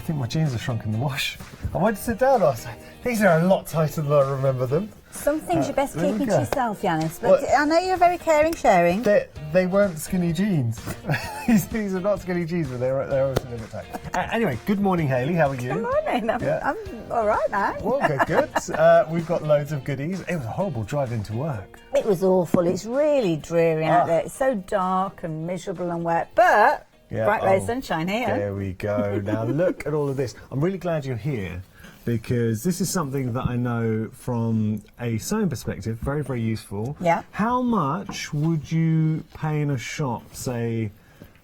think my jeans are shrunk in the wash. I went to sit down, I was like, these are a lot tighter than I remember them. Some things you're best keeping to yourself, Yanis, but Well, I know you're very caring, sharing. They weren't skinny jeans. These are not skinny jeans, but they're always a little bit tight. Anyway, good morning, Hayley. How are you? Good morning. I'm all right now. Well, good. We've got loads of goodies. It was a horrible drive into work. It was awful. It's really dreary out there. It's so dark and miserable and wet, but bright ray sunshine here. There we go. Now look at all of this. I'm really glad you're here, because this is something that I know from a sewing perspective, very, very useful. Yeah. How much would you pay in a shop, say,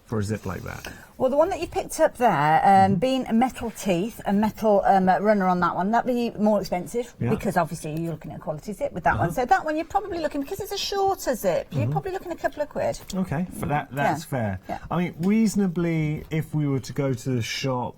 for a zip like that? Well, the one that you picked up there, being a metal teeth, a metal runner on that one, that'd be more expensive because obviously you're looking at a quality zip with that one. So that one you're probably looking, because it's a shorter zip, you're probably looking at a couple of quid. Okay, for that's fair. Yeah. I mean, reasonably, if we were to go to the shop,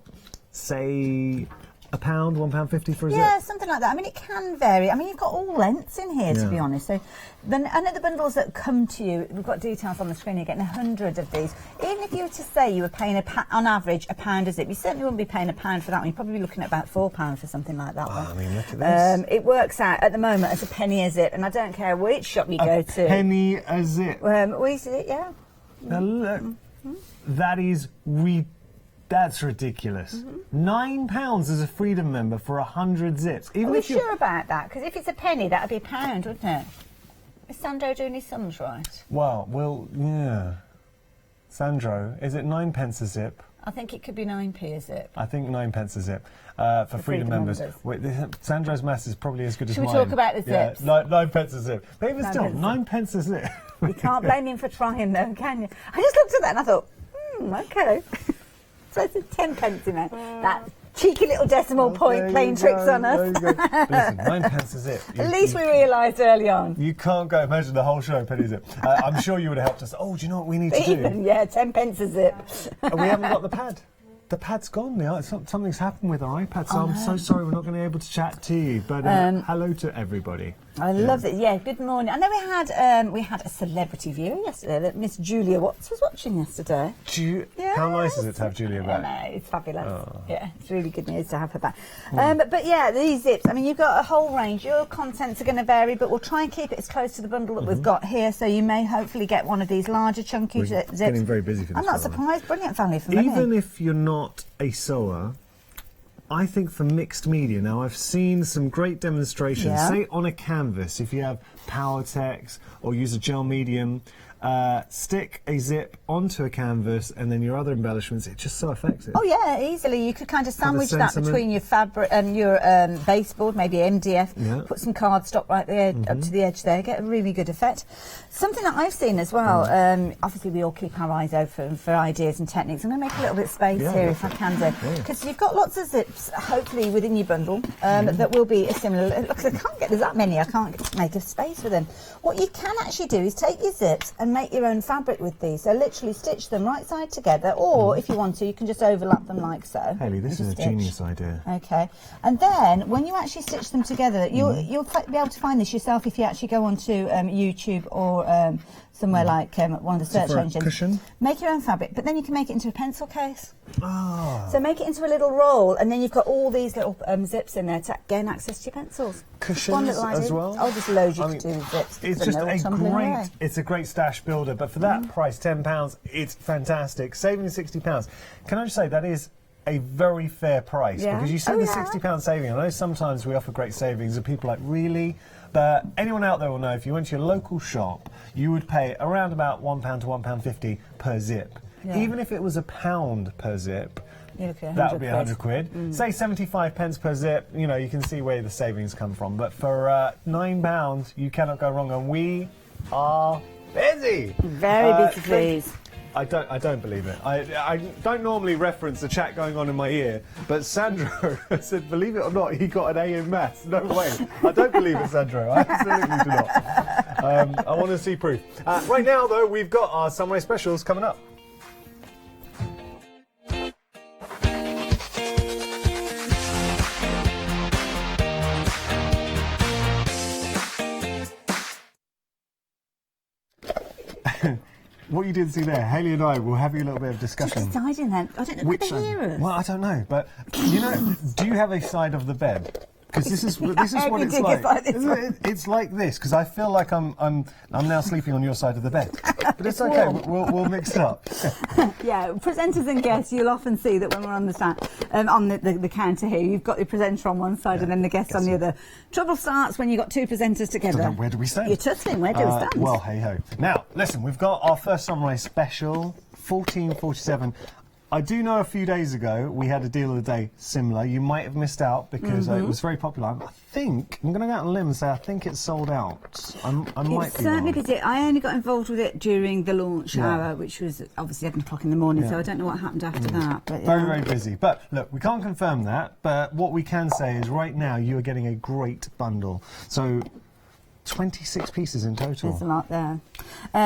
say £1, £1.50 for a zip? Yeah, something like that. I mean, it can vary. I mean, you've got all lengths in here, to be honest. So, then, I know the bundles that come to you, we've got details on the screen, you're getting 100 of these. Even if you were to say you were paying, on average, £1 a zip, you certainly wouldn't be paying £1 for that one. You'd probably be looking at about £4 for something like that one. I mean, look at this. It works out, at the moment, as a penny a zip, and I don't care which shop you go to. Penny a zip? Yeah. Now look, that is that's ridiculous. £9 as a Freedom member for 100 zips. Even Are we if you're sure about that? Because if it's a penny, that'd be £1, wouldn't it? Is Sandro doing his sums right? Well, yeah. Sandro, is it 9p a zip? I think it could be 9p a zip. I think 9p a zip for Freedom members. Wait, Sandro's maths is probably as good as mine. Should we talk about the zips? Yeah, 9p a zip. But even still, 9p a zip. You can't blame him for trying, though, can you? I just looked at that and I thought, okay. So it's 10p in there. That cheeky little decimal point playing tricks on us. Listen, 9p a zip. At least we realised early on. You can't go imagine the whole show penny zip. I'm sure you would have helped us. Oh, do you know what we need to do? Yeah, 10p a zip. We haven't got the pad. The pad's gone now. Something's happened with our iPad, so I'm so sorry we're not going to be able to chat to you. But hello to everybody. I love it. Yeah, good morning. I know we had a celebrity viewer yesterday that Miss Julia Watts was watching yesterday. How nice is it to have Julia back? No, it's fabulous. Oh. Yeah, it's really good news to have her back. But yeah, these zips, I mean, you've got a whole range. Your contents are going to vary, but we'll try and keep it as close to the bundle that we've got here, so you may hopefully get one of these larger, chunky zips. It's getting very busy for this. I'm not surprised. Brilliant value for money. Even if you're not a sewer, I think for mixed media, now I've seen some great demonstrations, say on a canvas, if you have power text or use a gel medium, stick a zip onto a canvas and then your other embellishments, it's just so effective. Oh yeah, easily. You could kind of sandwich that between your fabric and your baseboard, maybe MDF, put some cardstock right there up to the edge there, get a really good effect. Something that I've seen as well, obviously we all keep our eyes open for ideas and techniques. I'm going to make a little bit of space here if I can do, because you've got lots of zips hopefully within your bundle that will be a similar, look, I can't get, there's that many, I can't make a space for them. What you can actually do is take your zips and make your own fabric with these, so literally stitch them right side together, or if you want to, you can just overlap them like so. Hayley, this is a genius idea. Okay, and then when you actually stitch them together, you'll be able to find this yourself if you actually go onto YouTube or somewhere like one of the search engines. Cushion? Make your own fabric, but then you can make it into a pencil case. Ah. So make it into a little roll, and then you've got all these little zips in there to gain access to your pencils. Cushions as well? I'll just load you to do with zips. It's just a great stash builder, but for that price, £10, it's fantastic. Saving £60. Can I just say that is a very fair price, because you see the £60 saving. I know sometimes we offer great savings and people are like, really? But anyone out there will know if you went to your local shop, you would pay around about £1 to £1.50 per zip. Even if it was £1 per zip, that would be 100 quid. Say 75p per zip, you know, you can see where the savings come from. But for £9, you cannot go wrong, and we are busy. Very busy, please. I don't believe it. I don't normally reference the chat going on in my ear, but Sandro said, believe it or not, he got an A in maths. No way. I don't believe it, Sandro. I absolutely do not. I want to see proof. Right now, though, we've got our Sunway specials coming up. what you didn't see there, Hayley and I will have a little bit of discussion. Just deciding then. I don't know. Could they hear us? Well, I don't know, but you know, do you have a side of the bed? Because this is what it's like. It's like this because I feel like I'm now sleeping on your side of the bed, but it's okay. We'll mix it up. Yeah, presenters and guests, you'll often see that when we're on the stand, on the counter here, you've got the presenter on one side and then the guest on the other. Trouble starts when you've got two presenters together. So where do we stand? You're tussling. Where do we stand? Well, hey ho. Now, listen, we've got our first sunrise special, 14:47. I do know a few days ago we had a deal of the day similar. You might have missed out because it was very popular. I think, I'm going to go out on a limb and say I think it's sold out. I might be certainly wrong. did. I only got involved with it during the launch hour, which was obviously 7 o'clock in the morning, so I don't know what happened after that. But, very, very busy. But look, we can't confirm that, but what we can say is right now you are getting a great bundle. So 26 pieces in total. There's a lot there.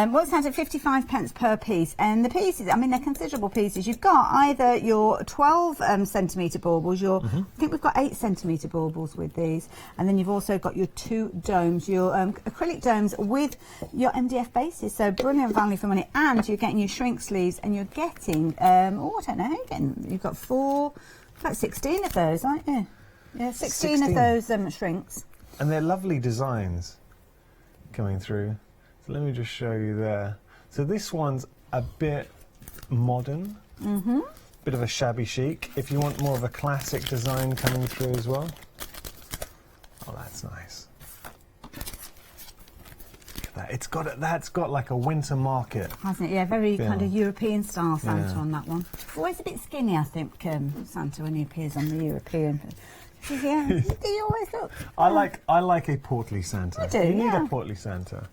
Works out at 55 pence per piece, and the pieces, I mean, they're considerable pieces. You've got either your 12 centimetre baubles, your I think we've got 8 centimetre baubles with these, and then you've also got your 2 domes, your acrylic domes with your MDF bases. So brilliant value for money, and you're getting your shrink sleeves, and you're getting I don't know, you've got 16 of those, aren't you? Yeah, 16 of those shrinks. And they're lovely designs coming through. So let me just show you there. So this one's a bit modern, bit of a shabby chic. If you want more of a classic design coming through as well. Oh, that's nice. Look at that. That's got like a winter market. Hasn't it? Yeah, very kind of European style Santa on that one. Always a bit skinny, I think, Santa, when he appears on the European. Yeah, do you always look? I like a portly Santa. I do, You need a portly Santa.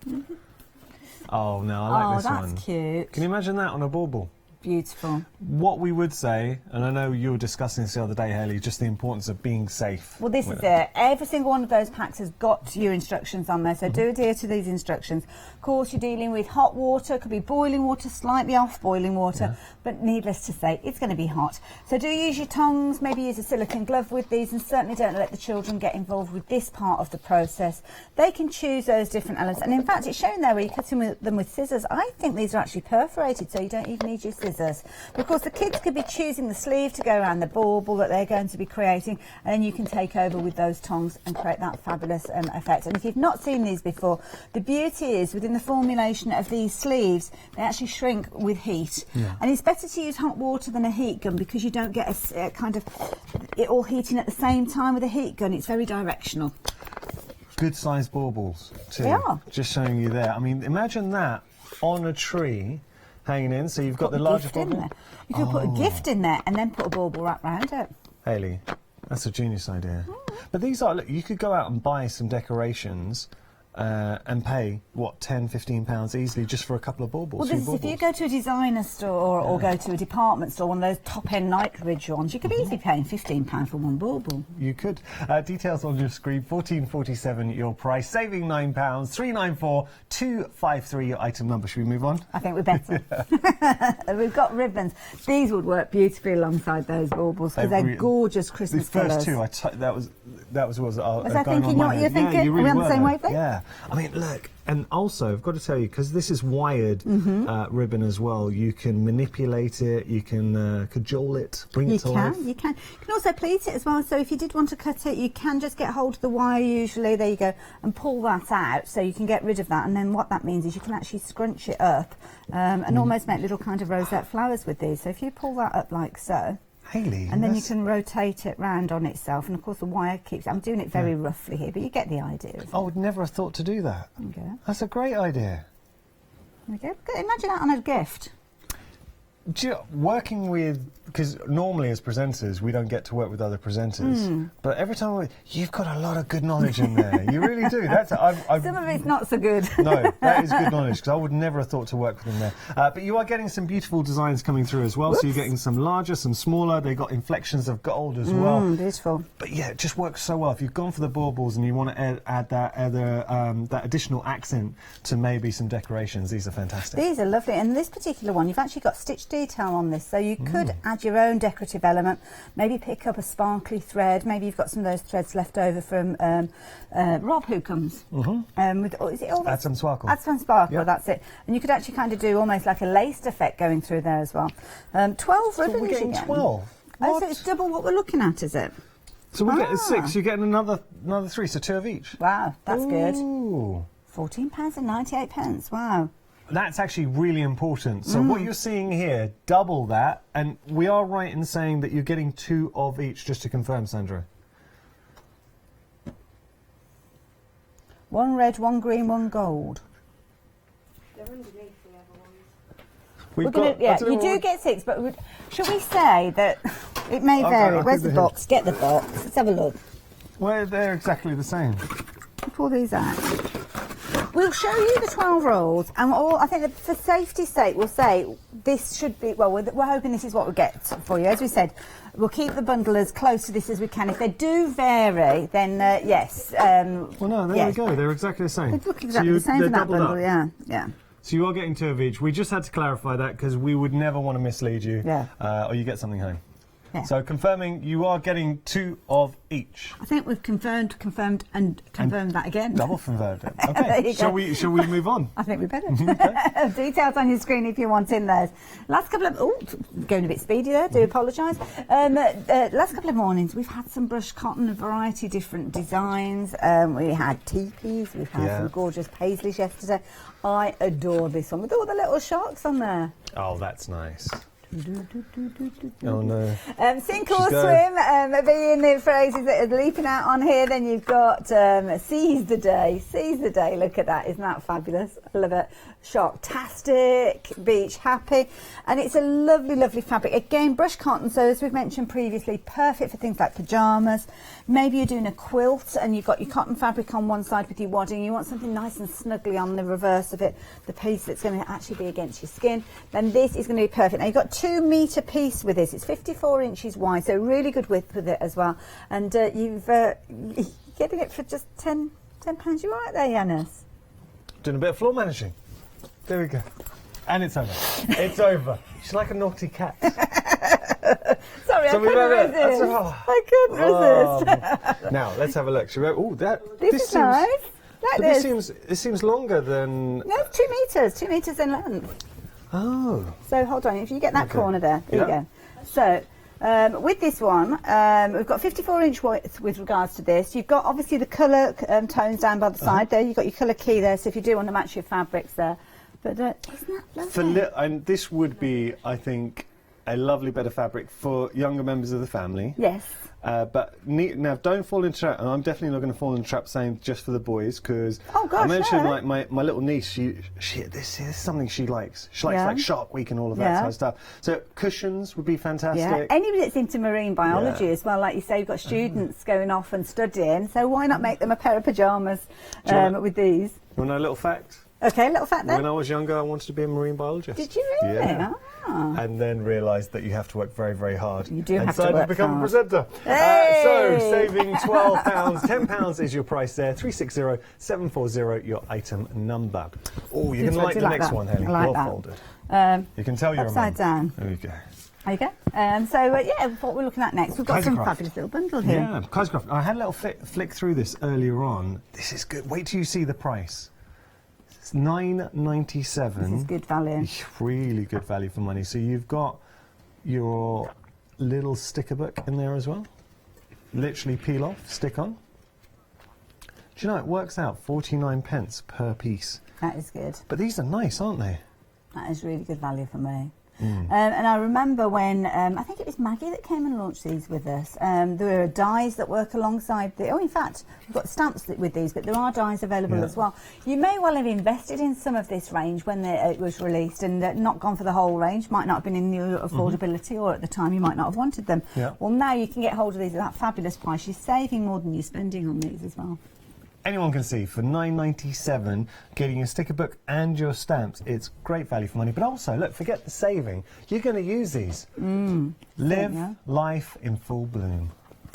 Oh no, I like this one. Oh, that's cute. Can you imagine that on a bauble? Beautiful. What we would say, and I know you were discussing this the other day, Hayley, just the importance of being safe. Well, this is it. Every single one of those packs has got your instructions on there, so do adhere to these instructions. Of course, you're dealing with hot water, could be boiling water, slightly off boiling water, but needless to say, it's going to be hot. So do use your tongs, maybe use a silicone glove with these, and certainly don't let the children get involved with this part of the process. They can choose those different elements, and in fact, it's shown there where you're cutting them with scissors. I think these are actually perforated, so you don't even need your scissors. Of course, the kids could be choosing the sleeve to go around the bauble that they're going to be creating, and then you can take over with those tongs and create that fabulous effect. And if you've not seen these before, the beauty is within the formulation of these sleeves, they actually shrink with heat. And it's better to use hot water than a heat gun because you don't get a kind of it all heating at the same time with a heat gun. It's very directional. Good sized baubles too. They are. Just showing you there. I mean, imagine that on a tree hanging in. So you've got the larger bauble. You could put a gift in there and then put a bauble wrap around it. Hayley, that's a genius idea. But these are, look, you could go out and buy some decorations and pay, what, £10–15 easily just for a couple of baubles. Well, this is if you go to a designer store or go to a department store, one of those top-end Nightridge ones, you could be easily paying £15 for one bauble. You could. Details on your screen, 14.47 your price, saving £9, 394 253 your item number. Should we move on? I think we're better. We've got ribbons. These would work beautifully alongside those baubles because they're gorgeous Christmas colours. The first two, that was Was I thinking what you're thinking? Yeah, you really Are we on the same wavelength? Yeah. I mean, look, and also, I've got to tell you, because this is wired ribbon as well, you can manipulate it, you can cajole it, bring it to life. You can. You can also pleat it as well, so if you did want to cut it, you can just get hold of the wire usually, there you go, and pull that out, so you can get rid of that, and then what that means is you can actually scrunch it up and almost make little kind of rosette flowers with these. So if you pull that up like so, Hayley, and then you can rotate it round on itself, and of course the wire keeps. I'm doing it very roughly here, but you get the idea. I would never have thought to do that. Okay. That's a great idea. Okay. Imagine that on a gift. Working with, because normally as presenters we don't get to work with other presenters, but every time you've got a lot of good knowledge in there. You really do. That's some of it's not so good. No, that is good knowledge because I would never have thought to work with them there. But you are getting some beautiful designs coming through as well. So you're getting some larger, some smaller. They've got inflections of gold as well. Beautiful. But yeah, it just works so well. If you've gone for the baubles and you want to add that additional accent to maybe some decorations, these are fantastic. These are lovely, and this particular one you've actually got stitched detail on this, so you could add your own decorative element, maybe pick up a sparkly thread, maybe you've got some of those threads left over from Rob, who comes with, is it all Add some sparkle. Add some sparkle, Yep. that's it. And you could actually kind of do almost like a laced effect going through there as well. 12 ribbons. So we're getting 12. Oh, so it's double what we're looking at, is it? So we're getting 6. You're getting another 3, so 2 of each. Wow, that's good. Ooh. £14.98. Wow. That's actually really important. So what you're seeing here, double that, and we are right in saying that you're getting 2 of each, just to confirm, Sandra. 1 red, 1 green, 1 gold. They're underneath the other ones. We've You do get 6, but should we say that it may vary? I'll Where's keep the it box? Get the box. Let's have a look. Well, they're exactly the same. Pull these out. We'll show you the 12 rolls, and I think that for safety's sake, we'll say this should be, well, we're hoping this is what we get for you. As we said, we'll keep the bundle as close to this as we can. If they do vary, then yes. Well, no, there we go. They're exactly the same. They look exactly the same for that bundle, yeah. So you are getting 2 of each. We just had to clarify that because we would never want to mislead you, or you get something home. Yeah. So confirming, you are getting 2 of each. I think we've confirmed that again. Double confirmed it. Okay. Shall we move on? I think we better. Details on your screen if you want in those. Last couple of going a bit speedy there. Do apologise. Last couple of mornings we've had some brushed cotton, a variety of different designs. We had teepees. We've had some gorgeous paisleys yesterday. I adore this one with all the little sharks on there. Oh, that's nice. Oh no. Sink or swim, being the phrases that are leaping out on here. Then you've got seize the day. Seize the day. Look at that. Isn't that fabulous? I love it. Sharktastic, beach happy. And it's a lovely, lovely fabric. Again, brushed cotton. So as we've mentioned previously, perfect for things like pyjamas. Maybe you're doing a quilt and you've got your cotton fabric on one side with your wadding. You want something nice and snuggly on the reverse of it, the piece that's going to actually be against your skin. Then this is going to be perfect. Now you've got 2 metre piece with this. It's 54 inches wide, so really good width with it as well. And you're getting it for just £10. You're right there, Yanis. Doing a bit of floor managing. There we go. And it's over. It's over. She's like a naughty cat. Sorry, I couldn't resist. I couldn't resist. Now, let's have a look. This is nice. This seems longer than... No, 2 metres. 2 metres in length. Oh. So hold on, if you get that corner there you go. So with this one, we've got 54-inch width with regards to this. You've got obviously the colour tones down by the side there. You've got your colour key there, so if you do want to match your fabrics there. But isn't that lovely? And this would be, I think, a lovely bit of fabric for younger members of the family. Yes. But now, don't fall into trap. And I'm definitely not going to fall into trap saying just for the boys, because I mentioned like my little niece. This is something she likes. She likes like Shark Week and all of that kind of stuff. So cushions would be fantastic. Yeah. Anybody that's into marine biology as well, like you say, you've got students going off and studying. So why not make them a pair of pyjamas with these? You want to know a little fact? Okay, a little fact then. When I was younger, I wanted to be a marine biologist. Did you really? Yeah. And then realised that you have to work very, very hard. You do have to work hard. And decided to become a presenter. Hey! So, saving £12, £10 is your price there. 360-740, your item number. Oh, you can like the next one, Haley. Like well folded. You can tell you're upside down. There you go. There you go. What we're looking at next, we've got some fabulous little bundle here. Yeah, Kaisercraft. I had a little flick through this earlier on. This is good. Wait till you see the price. It's $9.97. This is good value. Really good value for money. So you've got your little sticker book in there as well. Literally peel off, stick on. Do you know, it works out 49p per piece. That is good. But these are nice, aren't they? That is really good value for me. And I remember when, I think it was Maggie that came and launched these with us. There are dies that work alongside in fact, we've got stamps with these, but there are dies available as well. You may well have invested in some of this range when it was released and not gone for the whole range, might not have been in your affordability, or at the time you might not have wanted them. Well, now you can get hold of these at that fabulous price. You're saving more than you're spending on these as well. Anyone can see, for $9.97, getting your sticker book and your stamps, it's great value for money. But also, look, forget the saving. You're going to use these. Live life in full bloom.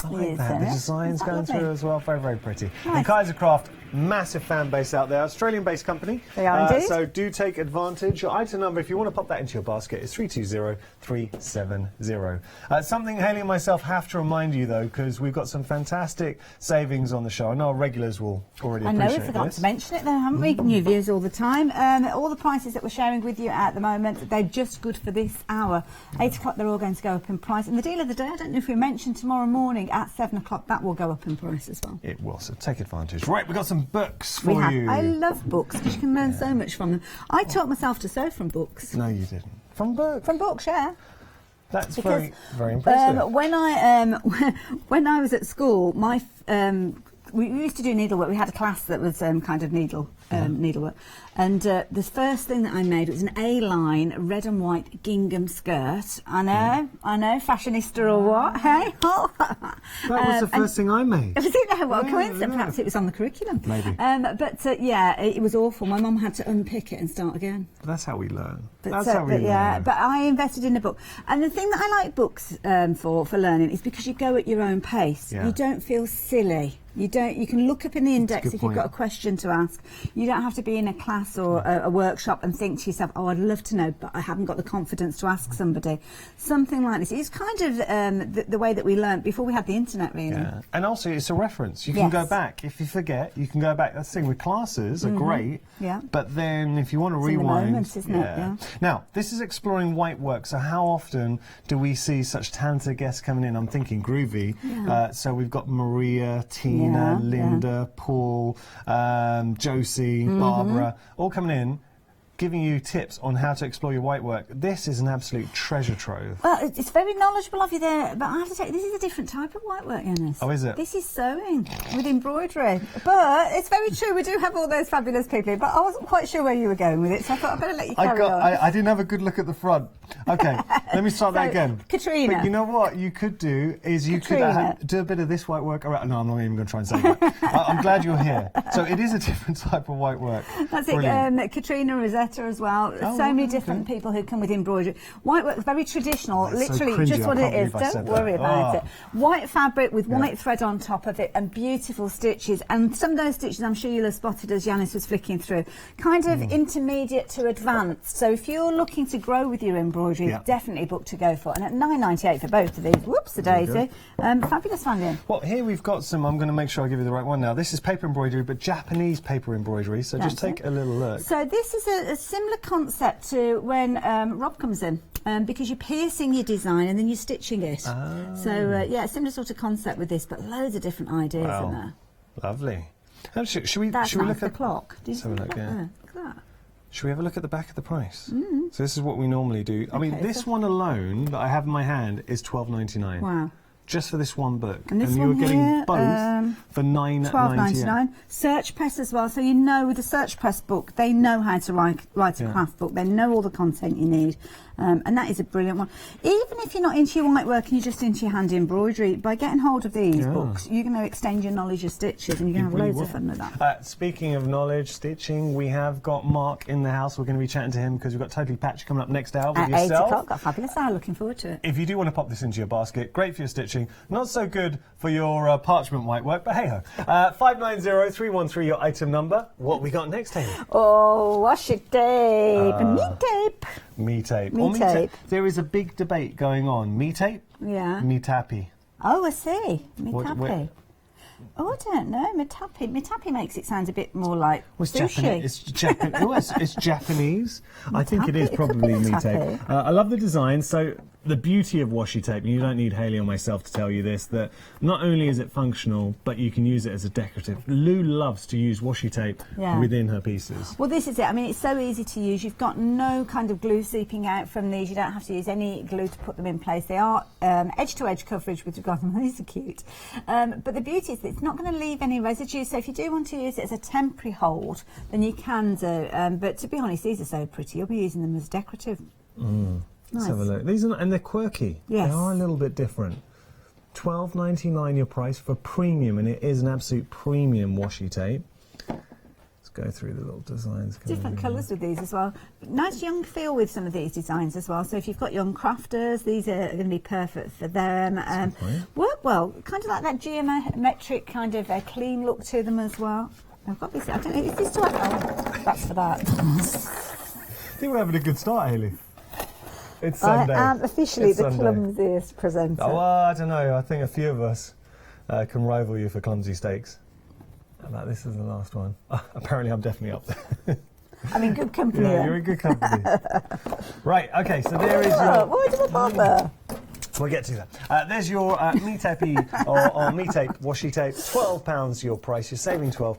I like that. The design's going lovely? through as well. Very, very pretty. Nice. And Kaiser Craft, massive fan base out there. Australian-based company. They are indeed. So do take advantage. Your item number, if you want to pop that into your basket, is 320370. Something Hayley and myself have to remind you, though, because we've got some fantastic savings on the show. I know our regulars will already appreciate this. I know, we forgot to mention it, though, haven't we? New viewers all the time. All the prices that we're sharing with you at the moment, they're just good for this hour. 8 o'clock, they're all going to go up in price. And the deal of the day, I don't know if we mentioned tomorrow morning at 7 o'clock, that will go up in price as well. It will, so take advantage. Right, we've got some books for you. I love books because you can learn so much from them. I taught myself to sew from books. No, you didn't. From books? From books, yeah. That's very, very impressive. When I was at school, we used to do needlework. We had a class that was kind of needlework. And the first thing that I made was an A-line red and white gingham skirt. I know, fashionista or what? Hey, that was the first thing I made. Was it? Well, coincidence. Perhaps it was on the curriculum. Maybe. Yeah, it was awful. My mum had to unpick it and start again. But that's how we learn. But I invested in a book. And the thing that I like books for learning is because you go at your own pace. Yeah. You don't feel silly. You can look up in the index if you've got a question to ask. You don't have to be in a class or a workshop and think to yourself, oh, I'd love to know, but I haven't got the confidence to ask somebody. Something like this. It's kind of the way that we learned before we had the internet, really. Yeah. And also, it's a reference. You can go back. If you forget, you can go back. That's the thing with classes are great. Yeah. But then if you want to it's rewind... in the moment, isn't it? Yeah. Now, this is exploring white work. So how often do we see such talented guests coming in? I'm thinking groovy. Yeah. So we've got Maria, Tina, Linda, Paul, Josie, Barbara, all coming in, giving you tips on how to explore your white work. This is an absolute treasure trove. Well, it's very knowledgeable of you there, but I have to say, this is a different type of white work, Eunice. Oh, is it? This is sewing with embroidery. But it's very true, we do have all those fabulous people here, but I wasn't quite sure where you were going with it, so I thought I'd better let you carry on. I didn't have a good look at the front. Okay, let me start that again. Katrina. But you know what you could do is you could do a bit of this white work. No, I'm not even going to try and say that. I'm glad you're here. So it is a different type of white work. That's it. Katrina, Rosetta as well. So many different people who come with embroidery. White work, very traditional, literally so just what it is. Don't worry about it. White fabric with white thread on top of it and beautiful stitches. And some of those stitches I'm sure you'll have spotted as Yanis was flicking through. Kind of intermediate to advanced. So if you're looking to grow with your embroidery, definitely a book to go for. And at $9.98 for both of these. Whoops, a daisy. Fabulous finding. Well, here we've got some, I'm going to make sure I give you the right one now. This is paper embroidery, but Japanese paper embroidery. So just take a little look. So this is a similar concept to when Rob comes in, because you're piercing your design and then you're stitching it. So yeah, similar sort of concept with this, but loads of different ideas in there. Lovely. Should we look at the clock? Let's have a look, Look at that. Should we have a look at the back of the price? So this is what we normally do. I mean, this one alone that I have in my hand is $12.99. Wow. Just for this one book. And this you're one getting here, both for $9.99. Search press as well. So you know with the search press book, they know how to write a craft book. They know all the content you need. And that is a brilliant one. Even if you're not into your white work and you're just into your hand embroidery, by getting hold of these books, you're going to extend your knowledge of stitches and you're going to have loads of fun with that. Speaking of knowledge, stitching, we have got Mark in the house. We're going to be chatting to him because we've got Totally Patched coming up next hour with at yourself. 8 o'clock, got a fabulous hour, looking forward to it. If you do want to pop this into your basket, great for your stitching, not so good for your parchment white work, but hey-ho. 590-313, your item number. What we got next, Haley? Oh, washi tape, me tape. Me tape. Me tape. There is a big debate going on. Me tape? Yeah. Me tappy. Oh, I see. Me tappy. Oh, I don't know. Mitapi. Mitapi makes it sound a bit more like sushi. It's Japanese. I think it is probably me tape. I love the design. So the beauty of washi tape, and you don't need Hayley or myself to tell you this, that not only is it functional, but you can use it as a decorative. Lou loves to use washi tape within her pieces. Well, this is it. I mean, it's so easy to use. You've got no kind of glue seeping out from these. You don't have to use any glue to put them in place. They are edge-to-edge coverage with regard to them. These are cute. But the beauty is that it's not going to leave any residue. So if you do want to use it as a temporary hold, then you can do. But to be honest, these are so pretty. You'll be using them as decorative. Let's have a look. These are, and they're quirky. Yes. They are a little bit different. $12.99 your price for premium, and it is an absolute premium washi tape. It's go through the little designs. Different colours with these as well. Nice young feel with some of these designs as well. So if you've got young crafters, these are going to be perfect for them. Work well, kind of like that geometric kind of clean look to them as well. I've got this. I don't know. Is this too? Oh, that's for that. I think we're having a good start, Hayley. It's Sunday. I am officially the clumsiest presenter. Oh, I don't know. I think a few of us can rival you for clumsy steaks. How about this is the last one? Apparently, I'm definitely up there. I'm in good company. Yeah, you're in good company. Right. Okay. So there is your. Why did I bother? We'll get to that. There's your Me Tape or Me Tape washi tape. £12 your price. You're saving £12.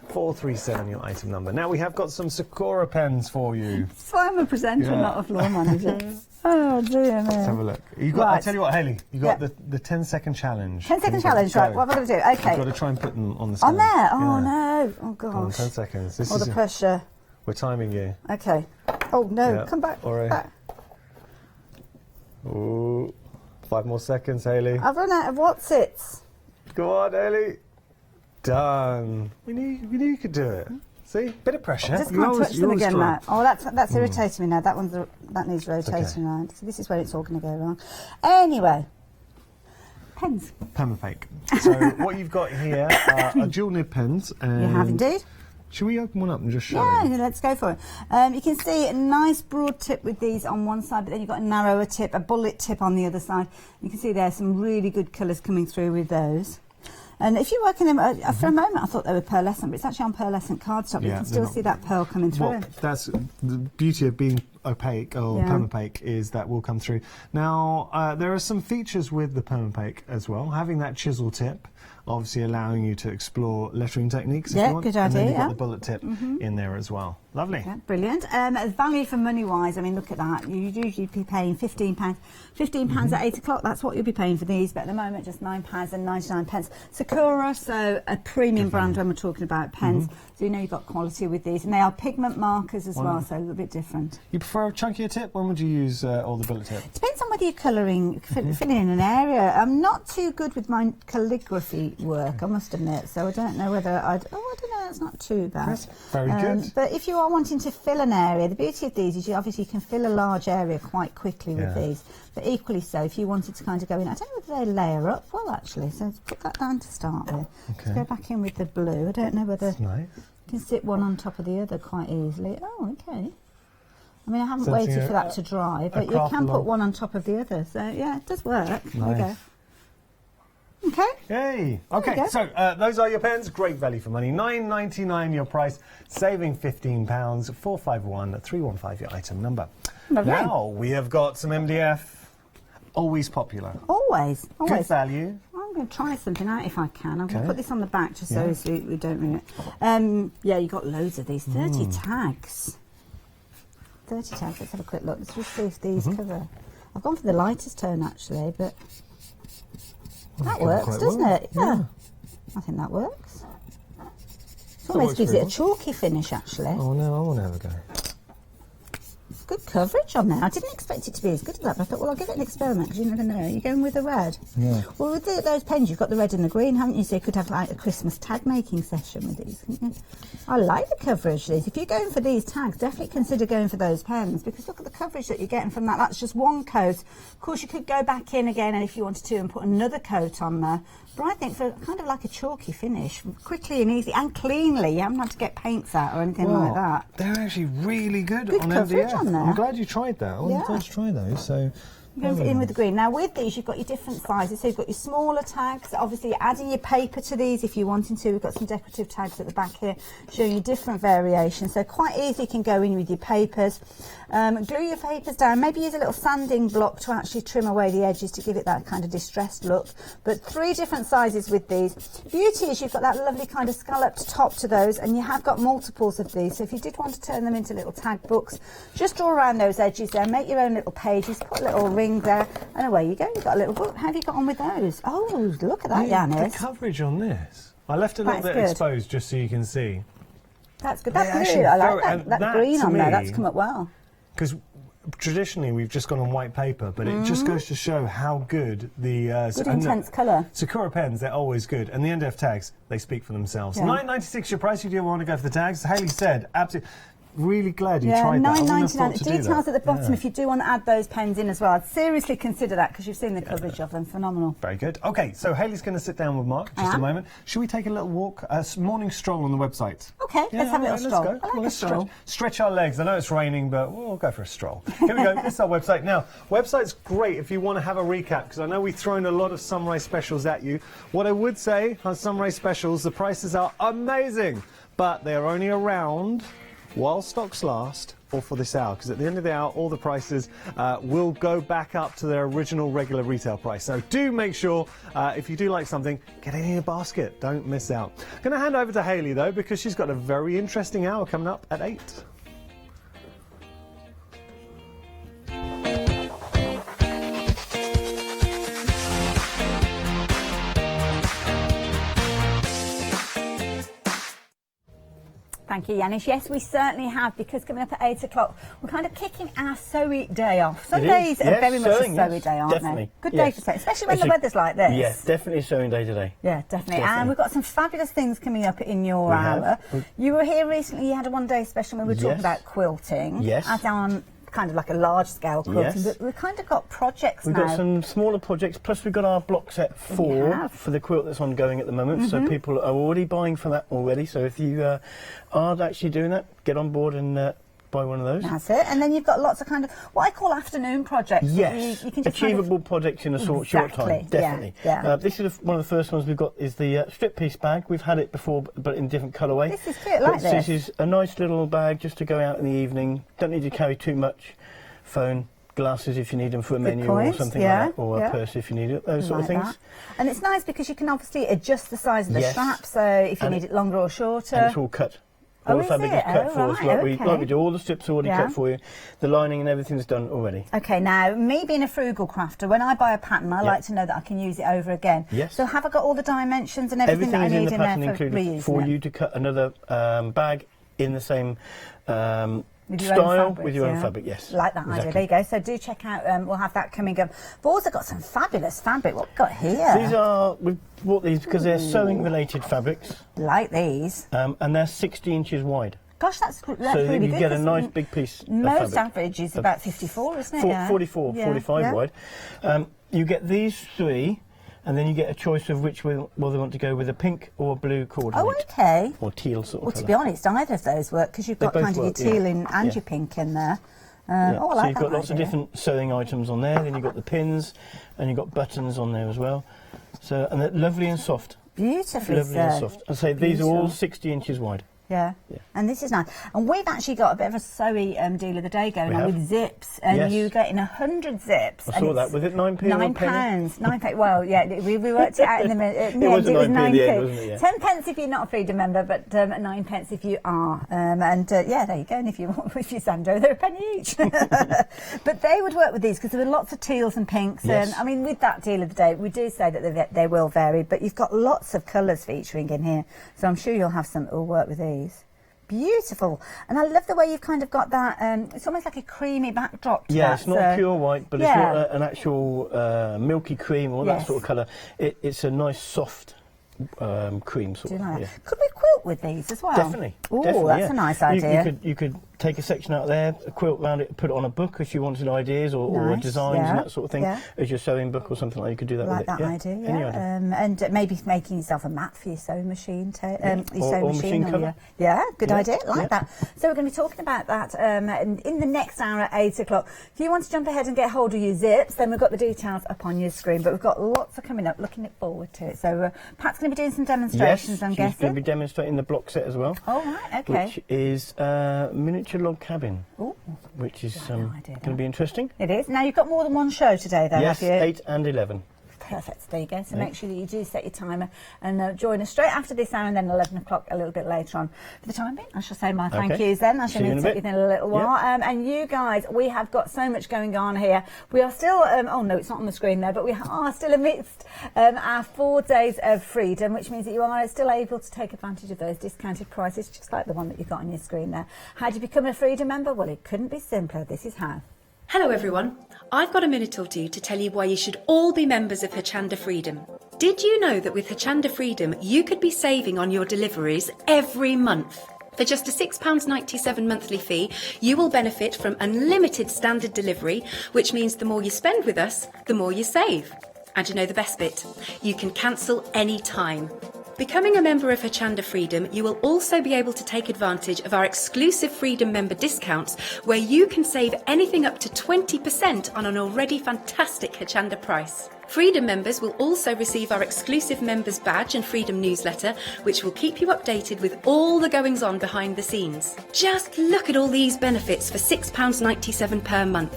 364-437 your item number. Now we have got some Sakura pens for you. That's why I'm a presenter, not a floor manager. Oh dear me. Let's have a look. You got. Right. I tell you what, Hayley. You got the 10-second challenge. 10-second challenge, right? What am I going to do? Okay. You've got to try and put them on the stand. On there? Oh no! Oh gosh. On 10 seconds. This is the pressure. We're timing you. Okay. Oh no! Come back. All right. Back. Ooh, 5 more seconds, Hayley. I've run out of what's-its. Go on, Hayley. Done. We knew you could do it. See, bit of pressure. I just can't touch them again now. Oh, that's irritating me now. That needs rotating around. So this is where it's all going to go wrong. Anyway, pens. Pen fake. So what you've got here are dual nib pens. You have indeed. Should we open one up and just show you? Let's go for it. You can see a nice broad tip with these on one side, but then you've got a narrower tip, a bullet tip on the other side. You can see there's some really good colours coming through with those. And if you're working them, for a moment I thought they were pearlescent, but it's actually on pearlescent cardstock. You can still see that pearl coming through. Well, that's the beauty of being opaque or permapaque is that will come through. Now, there are some features with the permapaque as well. Having that chisel tip, obviously allowing you to explore lettering techniques if you want. Good idea. And then you've got the bullet tip in there as well. Lovely. Yeah, brilliant. Value for money wise, I mean, look at that. You'd usually be paying £15. £15 at 8 o'clock, that's what you'll be paying for these, but at the moment just £9.99. Sakura, so a premium brand when we're talking about pens. So you know you've got quality with these. And they are pigment markers as well, so a little bit different. You prefer a chunkier tip? When would you use all the bullet tip? Depends on whether you're colouring, filling in an area. I'm not too good with my calligraphy work, I must admit, so I don't know whether I'd... Oh, I don't know, it's not too bad. That's very good. But if you are wanting to fill an area, the beauty of these is you obviously can fill a large area quite quickly with these. But equally so, if you wanted to kind of go in, I don't know whether they layer up well actually, so let's put that down to start with. Let's go back in with the blue. I don't know whether you can sit one on top of the other quite easily. Oh, okay. I mean, I haven't waited for that to dry, but you can put one on top of the other. So, yeah, it does work. There we go. Okay. Yay. Okay, so those are your pens. Great value for money. $9.99 your price, saving £15. 451-315 your item number. Lovely. Now we have got some MDF. Always popular. Always. Good value. I'm going to try something out if I can. I'm going to put this on the back just so we don't ruin it. Yeah, you got loads of these. 30 tags. 30 tags. Let's have a quick look. Let's just see if these cover. I've gone for the lightest tone actually, but that works, doesn't it? Yeah. I think that works. It almost gives it a chalky finish actually. Oh no, I want to have a go. Good coverage on there. I didn't expect it to be as good as that, but I thought, well, I'll give it an experiment because you never know. You're going with the red. Yeah. Well, with those pens, you've got the red and the green, haven't you? So you could have like a Christmas tag making session with these, couldn't you? I like the coverage of these. If you're going for these tags, definitely consider going for those pens because look at the coverage that you're getting from that. That's just one coat. Of course, you could go back in again and if you wanted to and put another coat on there. But I think for kind of like a chalky finish, quickly and easy and cleanly, you haven't had to get paints out or anything like that. They're actually really good on coverage MDF. on there. I'm glad you tried that. I wanted to try those. So Going in with the green. Now with these you've got your different sizes, so you've got your smaller tags, obviously you're adding your paper to these if you're wanting to. We've got some decorative tags at the back here showing you different variations, so quite easy you can go in with your papers. Glue your papers down, maybe use a little sanding block to actually trim away the edges to give it that kind of distressed look. But 3 different sizes with these. Beauty is you've got that lovely kind of scalloped top to those, and you have got multiples of these, so if you did want to turn them into little tag books, just draw around those edges there, make your own little pages, put a little ring there, and away you go. You've got a little book. How have you got on with those? Oh, look at that, Yanis. The coverage on this. I left a little bit exposed just so you can see. That's good. That's blue. I like that green on there. That's come up well. Because traditionally we've just gone on white paper, but it just goes to show how good the good intense colour. Sakura pens, they're always good, and the NDF tags, they speak for themselves. Yeah. $9.96 your price. You do want to go for the tags. Hayley said, absolutely. Really glad you tried that. $9.99. The details at the bottom if you do want to add those pens in as well. I'd seriously consider that because you've seen the coverage of them. Phenomenal. Very good. Okay, so Hayley's going to sit down with Mark just a moment. Should we take a little walk, a morning stroll on the website? Okay, let's have a little stroll. Let's go. Let's stretch our legs. I know it's raining, but we'll go for a stroll. Here we go. This is our website. Now, website's great if you want to have a recap, because I know we've thrown a lot of sunrise specials at you. What I would say on sunrise specials, the prices are amazing, but they are only around while stocks last, or for this hour, because at the end of the hour all the prices will go back up to their original regular retail price. So do make sure if you do like something, get it in your basket, don't miss out. Going to hand over to Hayley though, because she's got a very interesting hour coming up at 8. Thank you, Yanis. Yes, we certainly have, because coming up at 8 o'clock, we're kind of kicking our sew day off. Some days are very much a sew day, aren't definitely. they? Good day for sewing, especially when the weather's like this. Yeah, definitely a sewing day today. Yeah, definitely. And we've got some fabulous things coming up in your hour. You were here recently, you had a one-day special when we were talking about quilting. Yes. As on kind of like a large-scale quilting, but we've kind of got projects now. We've got some smaller projects, plus we've got our block set 4 for the quilt that's ongoing at the moment, so people are already buying for that already, so if you are actually doing that, get on board and buy one of those. That's it. And then you've got lots of kind of what I call afternoon projects. Yes, you can just achievable projects in a short time, definitely. Yeah. This is one of the first ones we've got is the strip piece bag. We've had it before, but in different colourway. This is cute, like this. This is a nice little bag just to go out in the evening. Don't need to carry too much. Phone, glasses if you need them for a menu or something like that, or a purse if you need it, those sort of things. And it's nice because you can obviously adjust the size of the strap, so if you need it longer or shorter. And it's all cut. All the fabric is cut for us, like we do. All the strips are already cut for you. The lining and everything's done already. Okay, now, me being a frugal crafter, when I buy a pattern, I like to know that I can use it over again. Yes. So have I got all the dimensions and everything that I need in there for reusing for you to cut another bag in the same with your style own fabrics, with your own fabric, yes. Like that idea. There you go. So do check out, we'll have that coming up. We've also got some fabulous fabric. What we've got here? We've bought these because they're sewing related fabrics. Like these. And they're 60 inches wide. Gosh, that's really good. So you get a nice big piece of fabric. Most average is about 54, isn't it? 44, 45 wide. You get these 3. And then you get a choice of which will they want to go with, a pink or blue coordinate. Oh, okay. Or teal sort of Well, to be honest, either of those work, because you've got kind of your teal and your pink in there. Oh, I like so you've got lots of different sewing items on there. Then you've got the pins, and you've got buttons on there as well. So, and they're lovely and soft. Beautifully lovely and soft. I say these are all 60 inches wide. Yeah, and this is nice. And we've actually got a bit of a sewy deal of the day going on with zips, and you get in 100 zips. I saw that. Was it £9p? £9. £9. Well, yeah, we worked it out in the minute. It was 9p, wasn't it? Yeah. 10 pence if you're not a Freedom member, but 9 pence if you are. Yeah, there you go. And if you want, if you Sandro, they're a penny each. But they would work with these because there were lots of teals and pinks. Yes. I mean, with that deal of the day, we do say that they will vary, but you've got lots of colours featuring in here, so I'm sure you'll have some that will work with these. Beautiful. And I love the way you've kind of got that, it's almost like a creamy backdrop to that. Yeah, it's not pure white, but it's not an actual milky cream or that sort of colour. It's a nice soft cream sort of. Could we quilt with these as well? Definitely. Oh, that's a nice idea. You could take a section out there, a quilt around it, put it on a book if you wanted ideas or designs and that sort of thing. As your sewing book or something like that, you could do that with it. Like that idea, and maybe making yourself a mat for your sewing machine, machine cover. Good idea, like that. So we're going to be talking about that in the next hour at 8 o'clock. If you want to jump ahead and get hold of your zips, then we've got the details up on your screen, but we've got lots of coming up, looking forward to it. So Pat's going to be doing some demonstrations, I'm guessing. She's going to be demonstrating the block set as well. Oh, right, okay. Which is miniature log cabin, which is going to be interesting. It is. Now, you've got more than one show today, though, yes, have you? 8 and 11. Perfect. There you go. So make sure that you do set your timer and join us straight after this hour, and then 11 o'clock a little bit later on. For the time being, I shall say my thank yous then. I shall need to take you in a little while. And you guys, we have got so much going on here. We are still, oh no, it's not on the screen there, but we are still amidst our 4 days of freedom, which means that you are still able to take advantage of those discounted prices, just like the one that you've got on your screen there. How do you become a Freedom member? Well, it couldn't be simpler. This is how. Hello everyone. I've got a minute or two to tell you why you should all be members of Hochanda Freedom. Did you know that with Hochanda Freedom you could be saving on your deliveries every month? For just a £6.97 monthly fee, you will benefit from unlimited standard delivery, which means the more you spend with us, the more you save. And you know the best bit? You can cancel any time. Becoming a member of Hochanda Freedom, you will also be able to take advantage of our exclusive Freedom member discounts, where you can save anything up to 20% on an already fantastic Hochanda price. Freedom members will also receive our exclusive members badge and Freedom newsletter, which will keep you updated with all the goings on behind the scenes. Just look at all these benefits for £6.97 per month.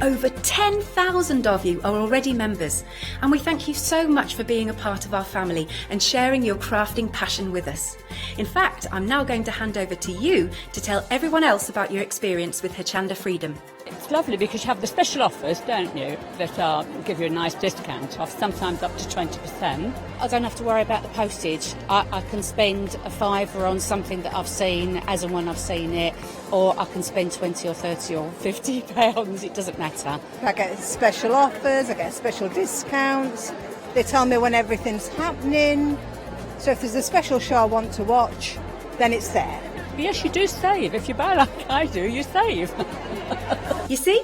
Over 10,000 of you are already members, and we thank you so much for being a part of our family and sharing your crafting passion with us. In fact, I'm now going to hand over to you to tell everyone else about your experience with Hochanda Freedom. It's lovely because you have the special offers, don't you, that give you a nice discount off, sometimes up to 20%. I don't have to worry about the postage. I can spend a £5 on something that I've seen as and when I've seen it, or I can spend 20 or 30 or 50 pounds, it doesn't matter. I get special offers, I get special discounts, they tell me when everything's happening, so if there's a special show I want to watch, then it's there. Yes, you do save. If you buy like I do, you save. You see?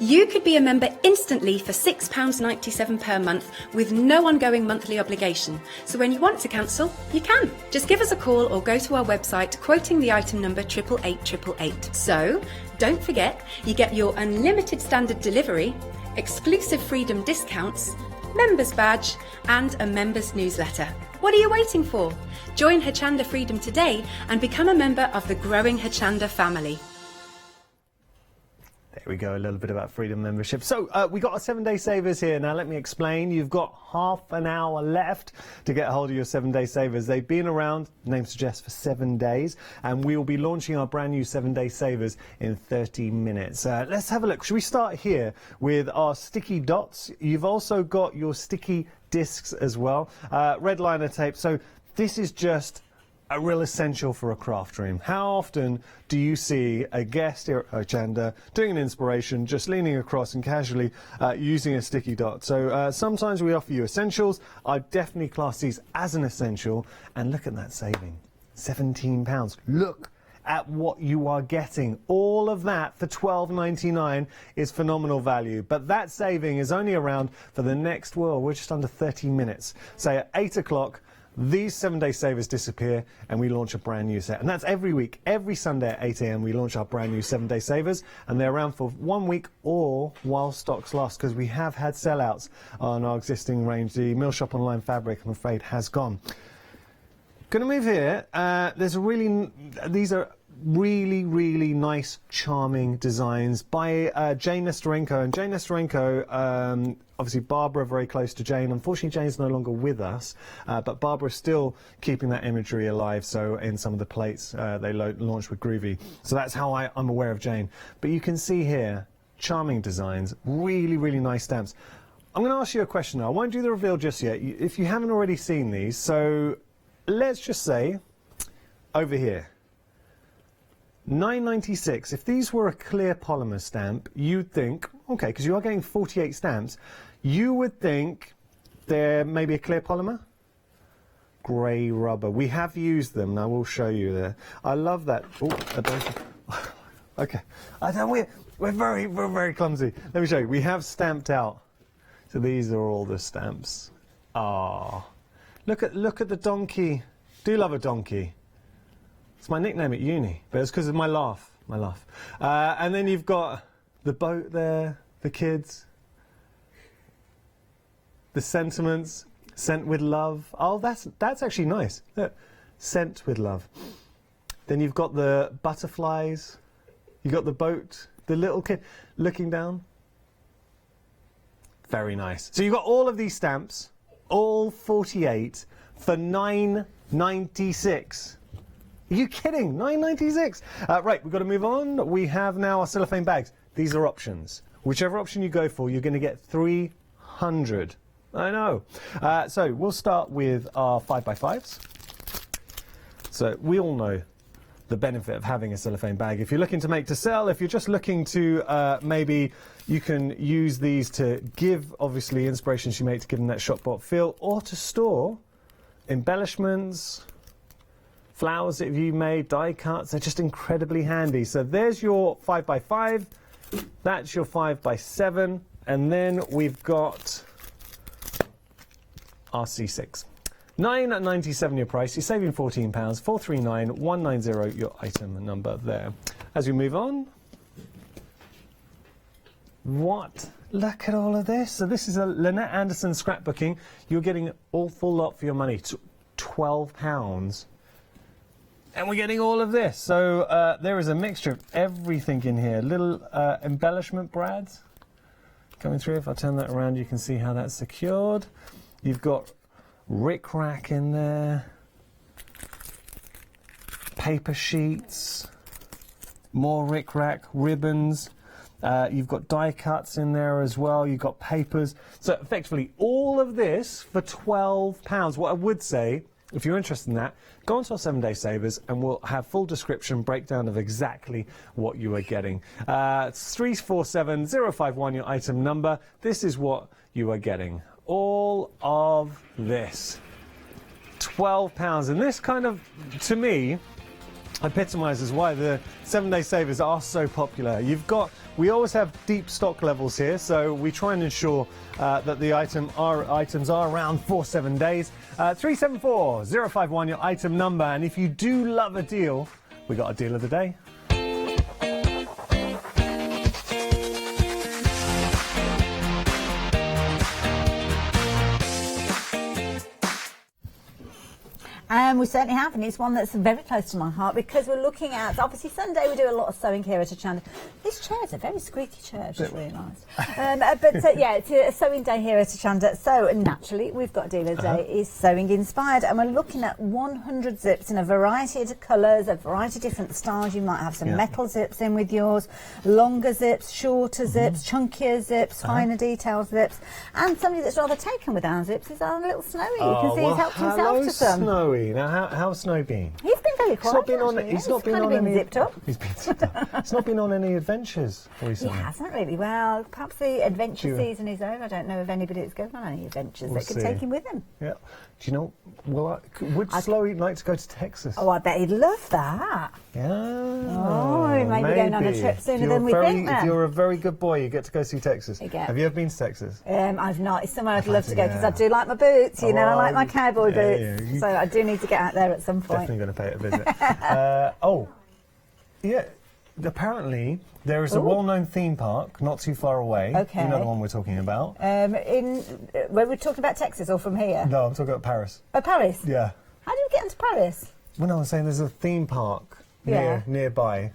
You could be a member instantly for £6.97 per month with no ongoing monthly obligation. So when you want to cancel, you can. Just give us a call or go to our website quoting the item number 88888. So don't forget, you get your unlimited standard delivery, exclusive Freedom discounts, members badge and a members newsletter. What are you waiting for? Join Hochanda Freedom today and become a member of the growing Hochanda family. There we go, a little bit about Freedom membership. So we got our 7-day savers here. Now let me explain. You've got half an hour left to get hold of your 7-day savers. They've been around, the name suggests, for 7 days, and we will be launching our brand new 7-day savers in 30 minutes. Let's have a look. Should we start here with our sticky dots? You've also got your sticky discs as well. Red liner tape. So this is just a real essential for a craft room. How often do you see a guest here at Hochanda doing an inspiration, just leaning across and casually using a sticky dot? So sometimes we offer you essentials. I definitely class these as an essential. And look at that saving, £17. Look at what you are getting. All of that for £12.99 is phenomenal value. But that saving is only around for the next, well, we're just under 30 minutes. Say at 8 o'clock, these 7-day savers disappear and we launch a brand new set. And that's every week. Every Sunday at 8 a.m. we launch our brand new 7-day savers, and they're around for 1 week or while stocks last, because we have had sellouts on our existing range. The Mill Shop Online fabric, I'm afraid, has gone. Going to move here. These are really nice, charming designs by Jane Nestorenko. And Jane Nestorenko, obviously Barbara very close to Jane. Unfortunately, Jane's no longer with us, but Barbara's still keeping that imagery alive. So in some of the plates they launched with Groovy. So that's how I'm aware of Jane. But you can see here, charming designs, really nice stamps. I'm going to ask you a question now. I won't do the reveal just yet. If you haven't already seen these, so let's just say over here, £9.96. If these were a clear polymer stamp, you'd think, okay, because you are getting 48 stamps, you would think they're maybe a clear polymer? Grey rubber. We have used them, and I will show you there. I love that. Oh, okay. We're very clumsy. Let me show you. We have stamped out. So these are all the stamps. Ah, look at the donkey. Do love a donkey. It's my nickname at uni, but it's because of my laugh. And then you've got the boat there, the kids, the sentiments, sent with love. Oh, that's actually nice. Look, sent with love. Then you've got the butterflies. You've got the boat, the little kid looking down. Very nice. So you've got all of these stamps, all 48, for £9.96. Are you kidding? £9.96. Right, we've got to move on. We have now our cellophane bags. These are options. Whichever option you go for, you're going to get 300. I know. So we'll start with our 5x5s. So we all know the benefit of having a cellophane bag. If you're looking to make to sell, if you're just looking to maybe you can use these to give, obviously, inspirations you make to give them that shop bot feel, or to store embellishments, flowers that you made, die cuts. They're just incredibly handy. So there's your 5x5, that's your 5x7, and then we've got our C6. £9.97 your price, you're saving £14, 439-190 your item number there. As we move on, what? Look at all of this. So this is a Lynette Anderson scrapbooking. You're getting an awful lot for your money, £12. And we're getting all of this. So there is a mixture of everything in here. Little embellishment brads coming through. If I turn that around, you can see how that's secured. You've got rickrack in there, paper sheets, more rickrack, ribbons. You've got die cuts in there as well. You've got papers. So effectively, all of this for £12. What I would say, if you're interested in that, go onto our 7-day savers and we'll have full description breakdown of exactly what you are getting. It's 347051 your item number. This is what you are getting. All of this. £12. And this kind of, to me, epitomises why the 7-day savers are so popular. We always have deep stock levels here, so we try and ensure that the items are around for 7 days. 374051 your item number, and if you do love a deal, we got a deal of the day. We certainly have, and it's one that's very close to my heart because we're looking at, obviously Sunday we do a lot of sewing here at Hochanda. This chair is a very squeaky chair, I've just realised. Yeah, it's a sewing day here at Hochanda. So naturally, we've got a deal of the day is sewing inspired, and we're looking at 100 zips in a variety of colours, a variety of different styles. You might have some metal zips in with yours, longer zips, shorter zips, chunkier zips, finer detailed zips, and somebody that's rather taken with our zips is our little Snowy. You can see he's helped himself to some. Snowy. Now, how's Snow been? He's been very quiet. He's not been on any. Zipped up. He's been zipped up. He's not been on any adventures recently. He hasn't really. Well, perhaps the adventure season is over. I don't know of anybody that's going on any adventures that could take him with him. Yeah. Do you know? Well, would Snowy like to go to Texas? Oh, I bet he'd love that. Yeah. Oh, he may be going on a trip sooner than we think. If you're a very good boy, you get to go see Texas. Have you ever been to Texas? I've not. It's somewhere I'd love to go because I do like my boots. You know, I like my cowboy boots. So I do need to get out there at some point. Definitely going to pay it a visit. Yeah. Apparently, there is a well-known theme park not too far away. Okay. You know the one we're talking about. Where we're talking about Texas or from here? No, I'm talking about Paris. Oh, Paris? Yeah. How do we get into Paris? Well, no, I'm saying there's a theme park nearby.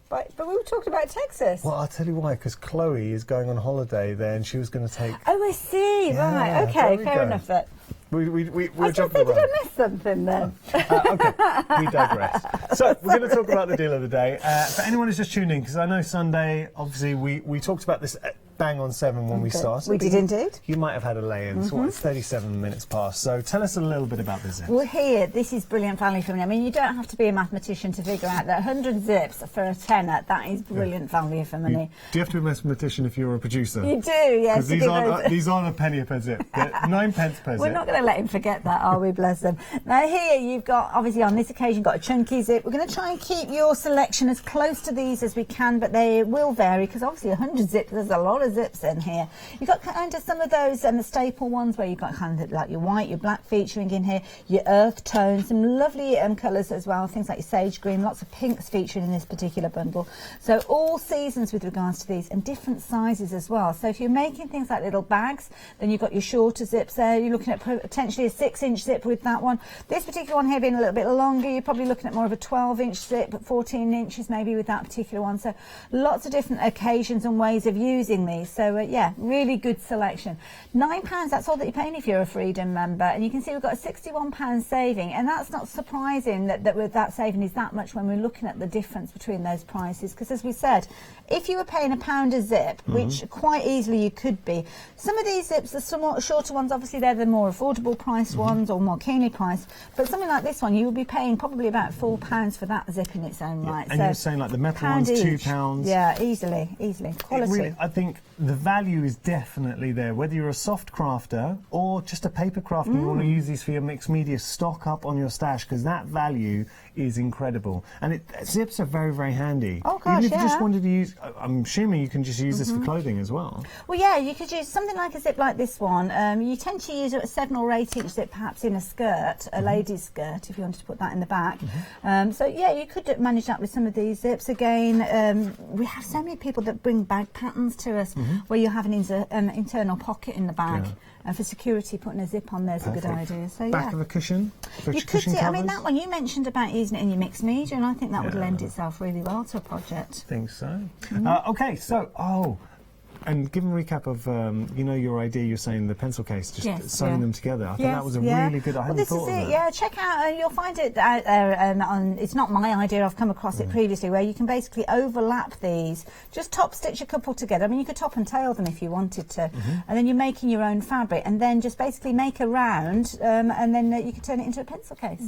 But we were talking about Texas. Well, I'll tell you why, because Chloe is going on holiday there and she was going to take... Oh, I see. Right. Okay, fair enough. That. We're I just said, did I miss something then? Okay, we digress. So we're going to talk about the deal of the day. For anyone who's just tuned in, because I know Sunday, obviously, we talked about this bang on 7 when we started. We did indeed. You might have had a lay-in, so it's 37 minutes past. So tell us a little bit about the zips. Well, here, this is brilliant value for me. I mean, you don't have to be a mathematician to figure out that 100 zips for a tenner, that is brilliant value for money. Do you have to be a mathematician if you're a producer? You do, yes. Because these aren't a penny per zip. They're 9 pence per zip. We're not going to let him forget that, are we? Bless them. Now, here you've got, obviously, on this occasion, got a chunky zip. We're going to try and keep your selection as close to these as we can, but they will vary because obviously 100 zips, there's a lot of zips in here. You've got kind of some of those the staple ones where you've got kind of like your white, your black featuring in here, your earth tones, some lovely colours as well, things like your sage green, lots of pinks featured in this particular bundle. So all seasons with regards to these and different sizes as well. So if you're making things like little bags, then you've got your shorter zips there. You're looking at potentially a 6-inch zip with that one. This particular one here being a little bit longer, you're probably looking at more of a 12-inch zip, 14 inches maybe with that particular one. So lots of different occasions and ways of using these. So yeah, really good selection. £9, that's all that you're paying if you're a Freedom member, and you can see we've got a £61 saving, and that's not surprising that with that saving is that much when we're looking at the difference between those prices, because as we said, if you were paying £1 a zip, which quite easily you could be, some of these zips, the somewhat shorter ones, obviously they're the more affordable priced ones or more keenly priced, but something like this one you will be paying probably about £4 for that zip in its own right. And so you're saying like the metal one's £2. Yeah, easily quality. Really, I think the value is definitely there, whether you're a soft crafter or just a paper crafter and you want to use these for your mixed media, stock up on your stash, because that value is incredible. And zips are very, very handy. Oh gosh, even if you just wanted to use, I'm assuming you can just use this for clothing as well. Well, yeah, you could use something like a zip like this one. You tend to use a 7 or 8 inch zip, perhaps in a skirt, a lady's skirt, if you wanted to put that in the back. So yeah, you could manage that with some of these zips. Again, we have so many people that bring bag patterns to us where you have an internal pocket in the bag. And for security, putting a zip on there's a good idea. So Back of a cushion. You could see. I mean, that one you mentioned about using it in your mixed media, and I think that would lend itself really well to a project. I think so. Okay, so and give a recap of your idea. You're saying the pencil case, just sewing them together. I think that was a really good. I hadn't thought of that. Yeah, check out. You'll find it out there. It's not my idea. I've come across it previously, where you can basically overlap these. Just top stitch a couple together. I mean, you could top and tail them if you wanted to, and then you're making your own fabric, and then just basically make a round, and then you can turn it into a pencil case.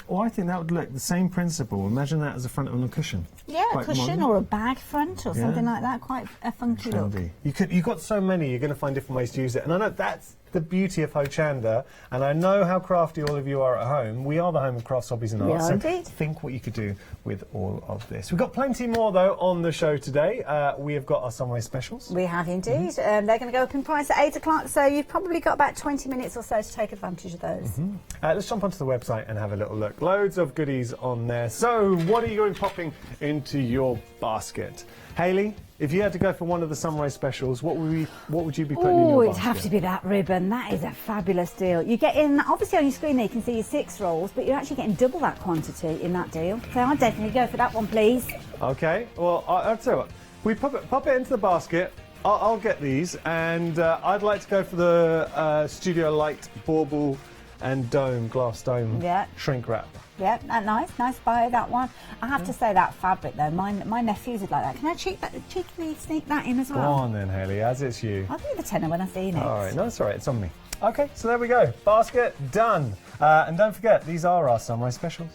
Well, I think that would look the same principle. Imagine that as the front of a cushion. Yeah, a cushion or a bag front or something like that. Quite a funky look. You've got so many, you're going to find different ways to use it. And I know that's the beauty of Hochanda, and I know how crafty all of you are at home. We are the home of crafts, hobbies and arts. Yeah, so indeed. Think what you could do with all of this. We've got plenty more, though, on the show today. We have got our Sunway specials. We have indeed. They're going to go up in price at 8 o'clock, so you've probably got about 20 minutes or so to take advantage of those. Let's jump onto the website and have a little look. Loads of goodies on there. So, what are you going popping into your basket? Hayley, if you had to go for one of the Sunrise specials, what would you be putting in your basket? Oh, it'd have to be that ribbon. That is a fabulous deal. You get in, obviously on your screen there you can see your 6 rolls, but you're actually getting double that quantity in that deal. So I'd definitely go for that one, please. Okay, well, I'll tell you what. We pop it into the basket. I'll get these, and I'd like to go for the Studio Light Bauble and glass dome shrink wrap. Yeah, nice buy, that one. I have to say that fabric though, my nephews would like that. Can I cheekily sneak that in as well? Go on then, Hayley, as it's you. I'll give you the tenner when I see it. All right, no, it's all right, it's on me. Okay, so there we go, basket done. And don't forget, these are our Sunrise specials.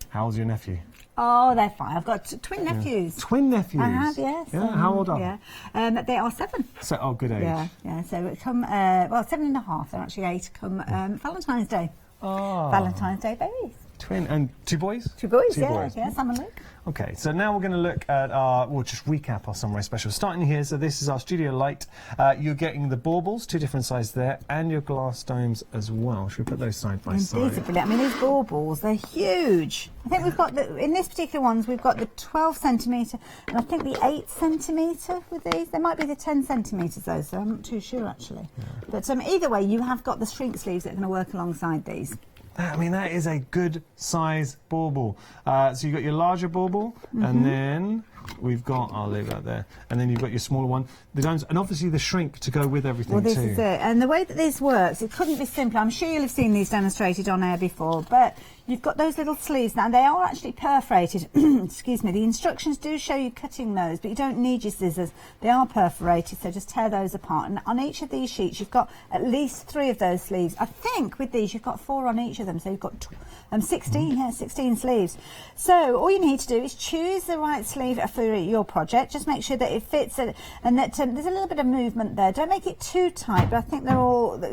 How's your nephew? Oh, they're fine. I've got twin nephews. Twin nephews? I have, yes. Yeah, how old are they? They are 7. So, good age. Yeah. So it come 7.5. They're actually 8. Come Valentine's Day. Oh. Valentine's Day babies. Twin and 2 boys. 2 boys. Yeah, Sam and Luke. Okay, so now we're going to look at we'll just recap our Sunrise special. Starting here, so this is our Studio Light. You're getting the baubles, 2 different sizes there, and your glass domes as well. Should we put those side by side? These are brilliant. I mean, these baubles, they're huge. I think we've got, in this particular ones, we've got the 12 centimetre, and I think the 8 centimetre with these. There might be the 10 centimetres though, so I'm not too sure actually. Yeah. But either way, you have got the shrink sleeves that are going to work alongside these. I mean, that is a good size bauble. So you've got your larger bauble, and then we've got, I'll leave that there, and then you've got your smaller one, the domes, and obviously the shrink to go with everything too. Well, this is it. And the way that this works, it couldn't be simpler. I'm sure you'll have seen these demonstrated on air before, but you've got those little sleeves now. They are actually perforated. Excuse me. The instructions do show you cutting those, but you don't need your scissors. They are perforated, so just tear those apart. And on each of these sheets, you've got at least 3 of those sleeves. I think with these, you've got 4 on each of them, so you've got 16 sleeves. So all you need to do is choose the right sleeve for your project. Just make sure that it fits and that there's a little bit of movement there. Don't make it too tight, but I think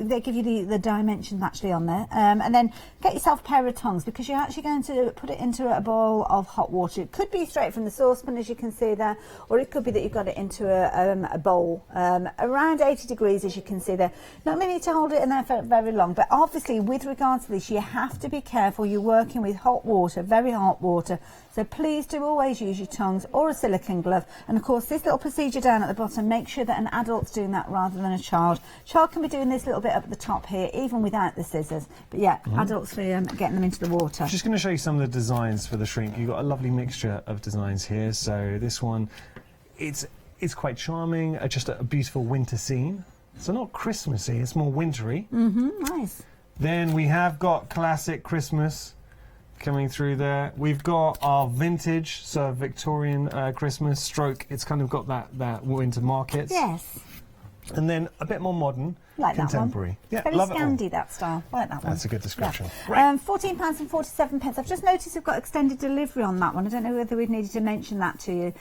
they give you the dimensions actually on there. And then get yourself a pair of tongs. tongs, because you're actually going to put it into a bowl of hot water. It could be straight from the saucepan, as you can see there, or it could be that you've got it into a bowl around 80 degrees, as you can see there. Not really need to hold it in there for very long, but obviously with regards to this, you have to be careful. You're working with hot water, very hot water, so please do always use your tongs or a silicone glove. And of course, this little procedure down at the bottom, make sure that an adult's doing that rather than a child. Child can be doing this little bit up at the top here, even without the scissors. But yeah, adults for getting them into the water. I'm just going to show you some of the designs for the shrink. You've got a lovely mixture of designs here. So this one, it's quite charming, just a beautiful winter scene. So not Christmassy, it's more wintry. Nice. Then we have got classic Christmas coming through there. We've got our vintage, so Victorian Christmas stroke. It's kind of got that winter market. Yes. And then a bit more modern, like contemporary. That one. Yeah, very Scandi, that style. I like that one. That's a good description. Yeah. £14.47. I've just noticed we've got extended delivery on that one. I don't know whether we've needed to mention that to you.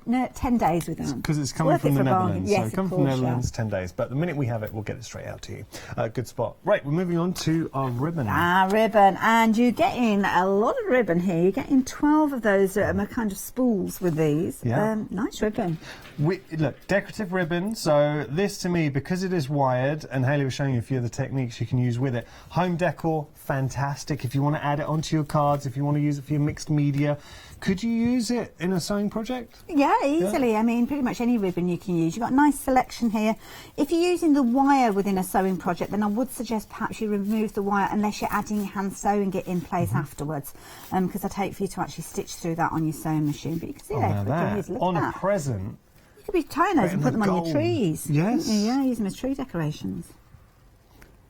No, 10 days with that. Because it's coming from the Netherlands. Yes, so come from the Netherlands, 10 days. But the minute we have it, we'll get it straight out to you. Good spot. Right, we're moving on to our ribbon. Ribbon. And you're getting a lot of ribbon here. You're getting 12 of those kind of spools with these. Yeah. Nice ribbon. Look, decorative ribbon. So this, to me, because it is wired, and Hayley was showing you a few of the techniques you can use with it. Home decor, fantastic. If you want to add it onto your cards, if you want to use it for your mixed media, could you use it in a sewing project? Yeah, easily. Yeah. I mean, pretty much any ribbon you can use. You've got a nice selection here. If you're using the wire within a sewing project, then I would suggest perhaps you remove the wire unless you're adding hand sewing it in place afterwards, because I'd hate for you to actually stitch through that on your sewing machine. But you can see there. On a present. You could be tying those and put them on your trees. Yes. Yeah, use them as tree decorations.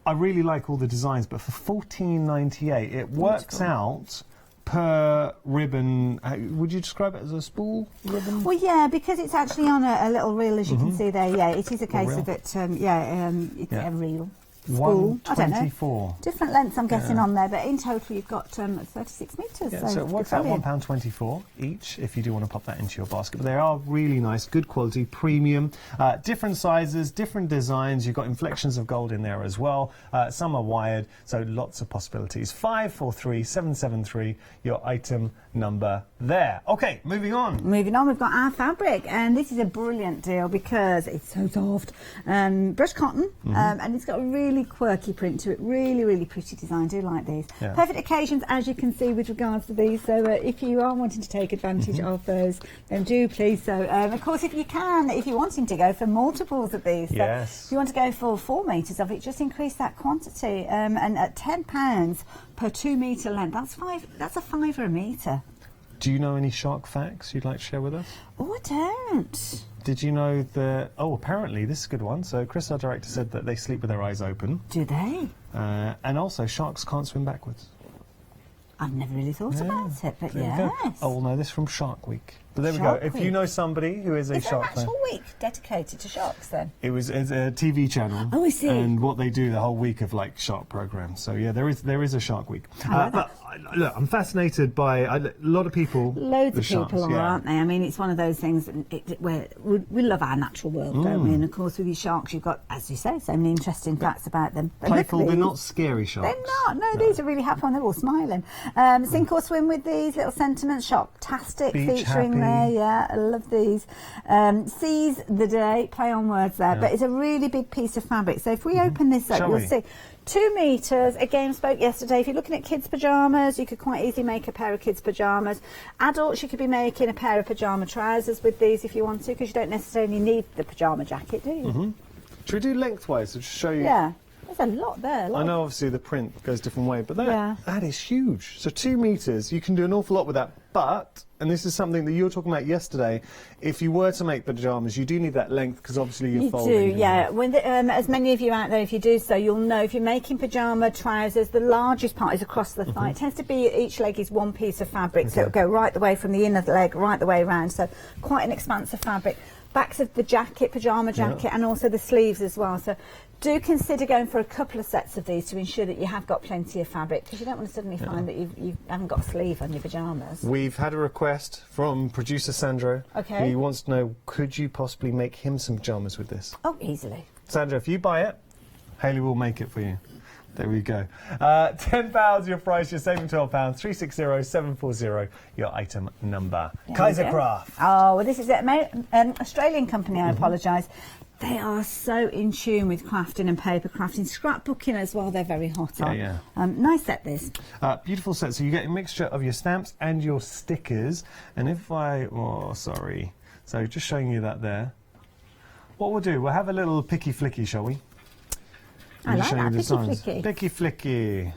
I really like all the designs, but for $14.98, it works out per ribbon. Would you describe it as a spool ribbon? Well, yeah, because it's actually on a little reel, as you can see there. Yeah, it is a case of it. It's a reel. Spool. 124. Different lengths, I'm guessing, on there, but in total you've got 36 metres. Yeah, so it works out £1.24 each if you do want to pop that into your basket. But they are really nice, good quality, premium, different sizes, different designs. You've got inflections of gold in there as well. Some are wired, so lots of possibilities. 543773, your item number there. Okay, moving on. Moving on, we've got our fabric, and this is a brilliant deal because it's so soft. Brush cotton, and it's got a really quirky print to it. Really, really pretty design. I do like these. Yeah. Perfect occasions, as you can see, with regards to these. So if you are wanting to take advantage of those, then do please so. Of course, if you're wanting to go for multiples of these, if you want to go for 4 metres of it, just increase that quantity. And at £10 per 2 metre length, that's a £5 a metre. Do you know any shark facts you'd like to share with us? Oh, I don't. Did you know that... Oh, apparently, this is a good one. So Chris, our director, said that they sleep with their eyes open. Do they? And also, sharks can't swim backwards. I've never really thought about it, but yes. Oh, we'll know this from Shark Week. But there we go. If you know somebody who is a shark fan... Is there an actual week dedicated to sharks, then? It's a TV channel. Oh, I see. And what they do the whole week of, like, shark programmes. So, yeah, there is a Shark Week. But, look, I'm fascinated by a lot of people... Loads of people are, aren't they? I mean, it's one of those things where we love our natural world, don't we? And, of course, with these sharks, you've got, as you say, so many interesting facts about them. But playful, they're not scary sharks. They're not. No, these are really happy and they're all smiling. Sink or swim with these, little sentiments, Shocktastic featuring there. Yeah, I love these. Seize the day, play on words there, but it's a really big piece of fabric. So if we open this up, you'll see 2 metres. Again, spoke yesterday. If you're looking at kids' pyjamas, you could quite easily make a pair of kids' pyjamas. Adults, you could be making a pair of pyjama trousers with these if you want to, because you don't necessarily need the pyjama jacket, do you? Should we do lengthwise to show you? Yeah. There's a lot there. I know, obviously, the print goes a different way, but that is huge. So 2 metres, you can do an awful lot with that. But, and this is something that you were talking about yesterday, if you were to make pyjamas, you do need that length because obviously you're folding. You do, yeah. When as many of you out there, if you do so, you'll know if you're making pyjama trousers, the largest part is across the thigh. It tends to be each leg is one piece of fabric, so it'll go right the way from the inner leg right the way around. So quite an expansive fabric. Backs of the jacket, pyjama jacket, and also the sleeves as well. So do consider going for a couple of sets of these to ensure that you have got plenty of fabric, because you don't want to suddenly find that you haven't got a sleeve on your pyjamas. We've had a request from producer Sandro. Okay. He wants to know, could you possibly make him some pyjamas with this? Oh, easily. Sandro, if you buy it, Hayley will make it for you. There we go. £10 your price, you're saving £12. 360740 your item number. Kaisercraft. Oh, well, this is an Australian company, I apologise. They are so in tune with crafting and paper crafting, scrapbooking as well. They're very hot on. Yeah. Nice set, this. Beautiful set. So you get a mixture of your stamps and your stickers. And if so just showing you that there. What we'll do, we'll have a little picky flicky, shall we? I like that, picky flicky.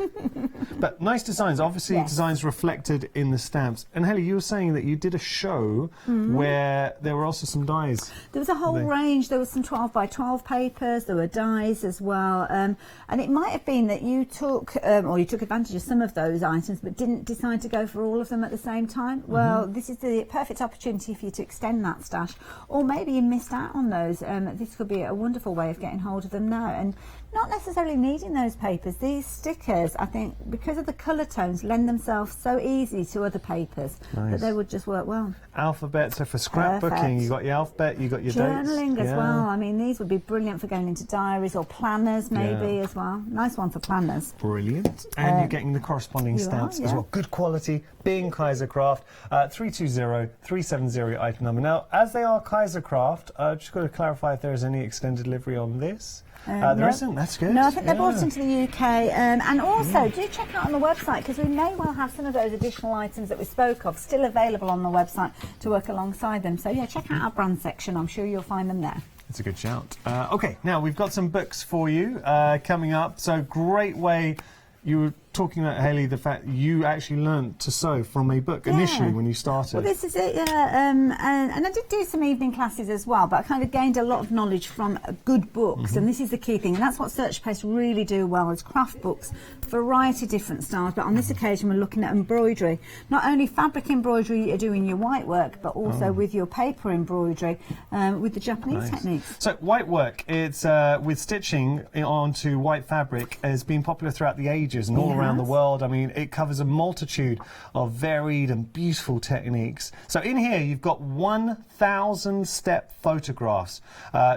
But nice designs, obviously designs reflected in the stamps. And Haley, you were saying that you did a show where there were also some dies. There was a whole range. There was some 12 by 12 papers, there were dies as well. And it might have been that you took, or you took advantage of some of those items, but didn't decide to go for all of them at the same time. Well, this is the perfect opportunity for you to extend that stash. Or maybe you missed out on those. This could be a wonderful way of getting hold of them now. And not necessarily needing those papers. These stickers, I think, because of the colour tones, lend themselves so easy to other papers that they would just work well. Alphabet, so for scrapbooking, you got your alphabet, you got your journaling dates. as well. I mean, these would be brilliant for going into diaries or planners maybe as well. Nice one for planners. Brilliant. And you're getting the corresponding stamps as well. Good quality, being Kaisercraft. 320-370 item number. Now, as they are Kaisercraft, just got to clarify if there is any extended delivery on this. There isn't. That's good. No, I think they're brought into the UK. And also, do check out on the website, because we may well have some of those additional items that we spoke of still available on the website to work alongside them. So, yeah, check out our brand section. I'm sure you'll find them there. It's a good shout. OK, now we've got some books for you coming up. So, great way. You were talking about, Haley, the fact you actually learned to sew from a book initially when you started. Well, this is it, and I did do some evening classes as well, but I kind of gained a lot of knowledge from good books, and this is the key thing, and that's what Search Post really do well, is craft books, variety of different styles, but on this occasion we're looking at embroidery. Not only fabric embroidery you're doing your white work, but also with your paper embroidery, with the Japanese techniques. So white work, it's with stitching onto white fabric, has been popular throughout the ages and all around the world. I mean, it covers a multitude of varied and beautiful techniques. So in here you've got 1,000 step photographs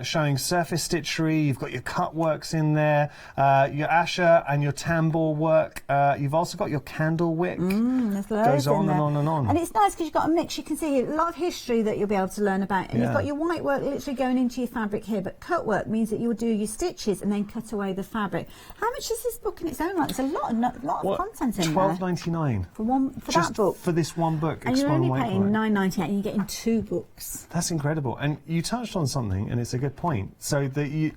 showing surface stitchery. You've got your cut works in there, your asha and your tambour work. You've also got your candle wick. Goes on and on and on. And it's nice because you've got a mix. You can see a lot of history that you'll be able to learn about. And you've got your white work literally going into your fabric here, but cut work means that you'll do your stitches and then cut away the fabric. How much is this book in its own right? There's a lot of content in there. $12.99 for that book. For this one book. And you're only paying $9.98 and you're getting 2 books. That's incredible. And you touched on something, and it's a good point. So the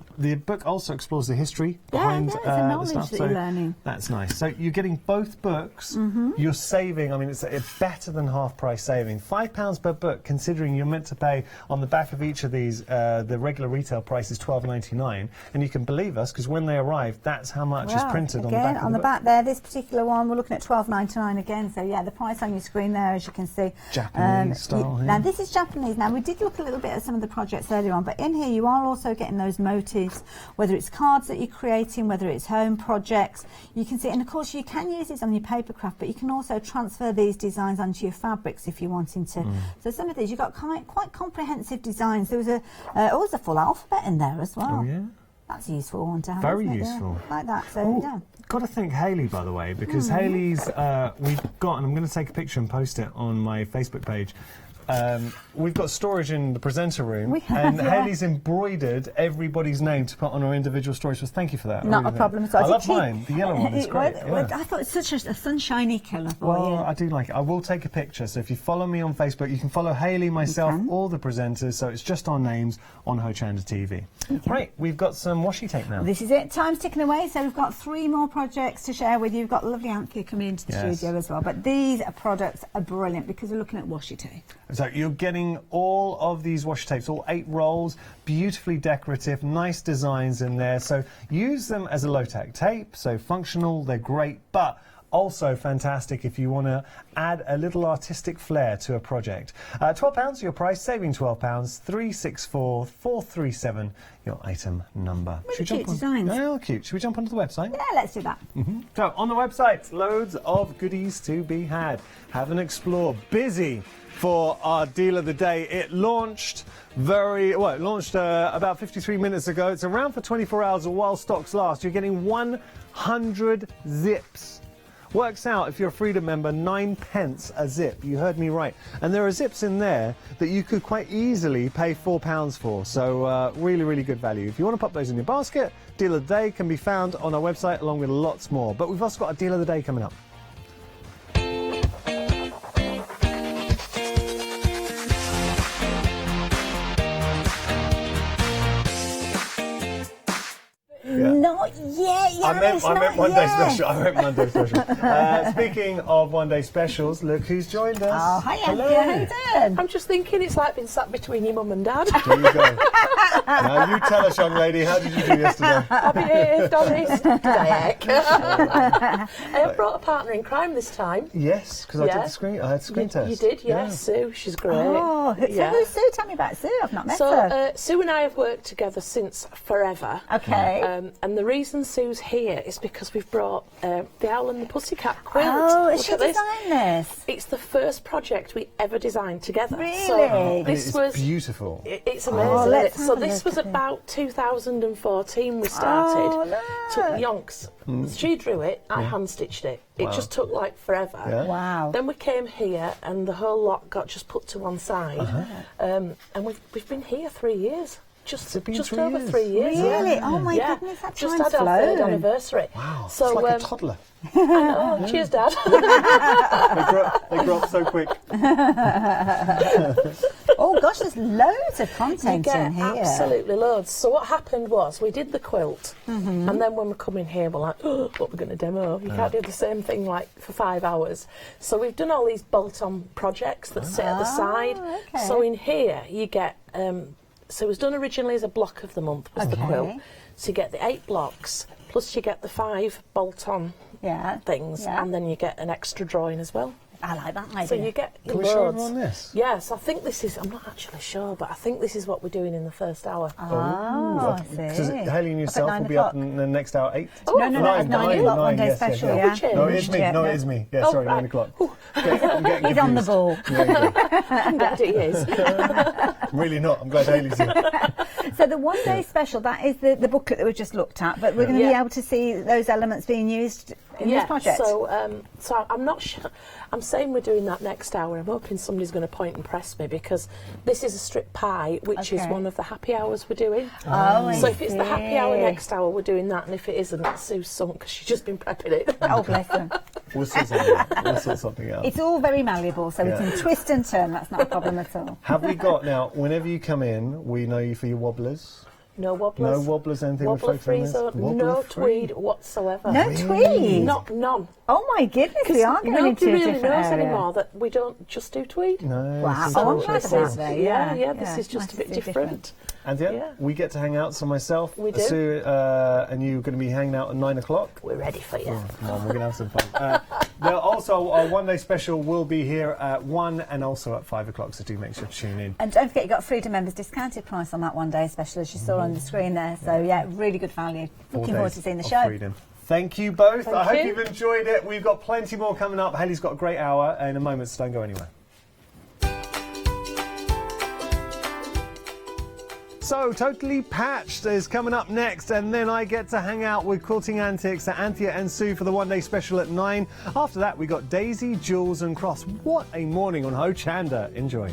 book also explores the history behind the knowledge the stuff. that you're learning. That's nice. So you're getting both books. You're saving. I mean, it's better than half price saving. £5 per book, considering you're meant to pay on the back of each of these. The regular retail price is $12.99, and you can believe us because when they arrive, that's how much is printed on the back. On the back there, this particular one, we're looking at $12.99 again. So yeah, the price on your screen there, as you can see. Japanese style. Now this is Japanese. Now we did look a little bit at some of the projects earlier on, but in here you are also getting those motifs, whether it's cards that you're creating, whether it's home projects. You can see, and of course you can use these on your paper craft, but you can also transfer these designs onto your fabrics if you're wanting to. So some of these, you've got quite comprehensive designs. There was always a full alphabet in there as well. Oh yeah. That's a useful one to have. Very useful. Yeah, like that. So yeah. Got to thank Haley, by the way, because Haley's we've got, and I'm going to take a picture and post it on my Facebook page. We've got storage in the presenter room, and Haley's embroidered everybody's name to put on our individual stories. So thank you for that. Not a problem at all. I love mine. The yellow one is great. I thought it's such a sunshiny colour for you. Well, I do like it. I will take a picture. So if you follow me on Facebook, you can follow Haley, myself, all the presenters. So it's just our names on Hochanda TV. Right, we've got some washi tape now. This is it. Time's ticking away. So we've got 3 more projects to share with you. We've got lovely Anthea coming into the studio as well. But these products are brilliant because we're looking at washi tape. So you're getting all of these washi tapes, all 8 rolls, beautifully decorative, nice designs in there. So use them as a low-tack tape, so functional, they're great, but Also fantastic if you want to add a little artistic flair to a project. £12 your price, saving £12, 364 437 your item number. Really cute designs. Oh, cute. Should we jump onto the website? Yeah, let's do that. So, on the website, loads of goodies to be had. Have an explore. Busy for our deal of the day. It launched about 53 minutes ago. It's around for 24 hours while stocks last. You're getting 100 zips. Works out, if you're a Freedom member, 9 pence a zip. You heard me right. And there are zips in there that you could quite easily pay £4 for. So really, really good value. If you want to pop those in your basket, deal of the day can be found on our website along with lots more. But we've also got a deal of the day coming up. Yeah. Not yet. I meant one day special. I meant Monday special. Speaking of one day specials, look who's joined us. Oh, hi, Hello. Anthea. How you doing? I'm just thinking it's like being sat between your mum and dad. There you go. Now you tell us, young lady, how did you do yesterday? I behaved, honest. Dick. I brought a partner in crime this time. Yes, because I did the screen. I had screen test. You did, yes. Sue, she's great. Oh, who's Sue? Tell me about Sue. I've not met her. Sue and I have worked together since forever. Okay. And the reason Sue's here is because we've brought the Owl and the Pussycat quilt. Oh, has Look she at this. designed this? It's the first project we ever designed together. Really? So This was beautiful. It's amazing. So this was about 2014 we started. Oh, look. Took yonks. She drew it, I hand stitched it. It just took like forever. Yeah. Wow. Then we came here and the whole lot got just put to one side. And we've been here 3 years. Just over 3 years. Really? Yeah. Oh my goodness, that just time's had our third flown. anniversary. Wow, So, it's like a toddler. I know. Cheers, Dad. They grow up so quick. Oh gosh, there's loads of You content get in here. absolutely loads. So what happened was we did the quilt, and then when we come in here, we're like, oh, what we're going to demo? You can't do the same thing like for 5 hours. So we've done all these bolt-on projects that sit at the side. Okay. So in here you get. So it was done originally as a block of the month was the quilt. So you get the 8 blocks plus you get the 5 bolt-on things, and then you get an extra drawing as well. I like that idea. So you get Can we loads. show everyone this? Yes, I think this is. I'm not actually sure, but I think this is what we're doing in the first hour. Oh, I see. Because Hayley and yourself will be up in the next hour 8. No, it's 9 o'clock, one day yes, special, yes, yeah. No, it is me. Yeah, No, no. it is me. Yeah, sorry, right. 9 o'clock. I'm getting He's on the confused. ball. Daddy is. I'm really not. I'm glad Hayley's here. So the one day special, that is the booklet that we just looked at, but we're going to be able to see those elements being used in this project. So I'm not sure. I'm saying we're doing that next hour. I'm hoping somebody's going to point and press me because this is a strip pie, which is one of the happy hours we're doing. Oh, so if it's the happy hour next hour, we're doing that, and if it isn't, Sue's sunk because she's just been prepping it. Oh, bless them. We'll sort something out. It's all very malleable, so we can twist and turn. That's not a problem at all. Have we got now, whenever you come in, we know you for your wobblers? No wobblers. No wobblers, anything Wobbler reflecting free this? zone. Wobbler No free? tweed whatsoever. No tweed? None. Oh my goodness, we are going nobody into a really different knows area. anymore that we don't just do tweed. No. Wow. this is Oh, I'm what glad it's about about. that. Yeah, this is just nice a bit to do different. And we get to hang out. So myself, We do. Sue, and you are going to be hanging out at 9 o'clock. We're ready for you. Come on, we're going to have some fun. Also, our one day special will be here at 1 and also at 5 o'clock, so do make sure to tune in. And don't forget, you've got Freedom members discounted price on that one day special, as you saw on the screen there. So yeah, really good value. 4 Looking forward days to seeing the of show. Freedom. Thank you both. I hope you. you've enjoyed it. We've got plenty more coming up. Hayley's got a great hour in a moment, so don't go anywhere. So, Totally Patched is coming up next, and then I get to hang out with Quilting Antics at Anthea and Sue for the one day special at 9. After that, we got Daisy, Jules and Cross. What a morning on Hochanda. Enjoy.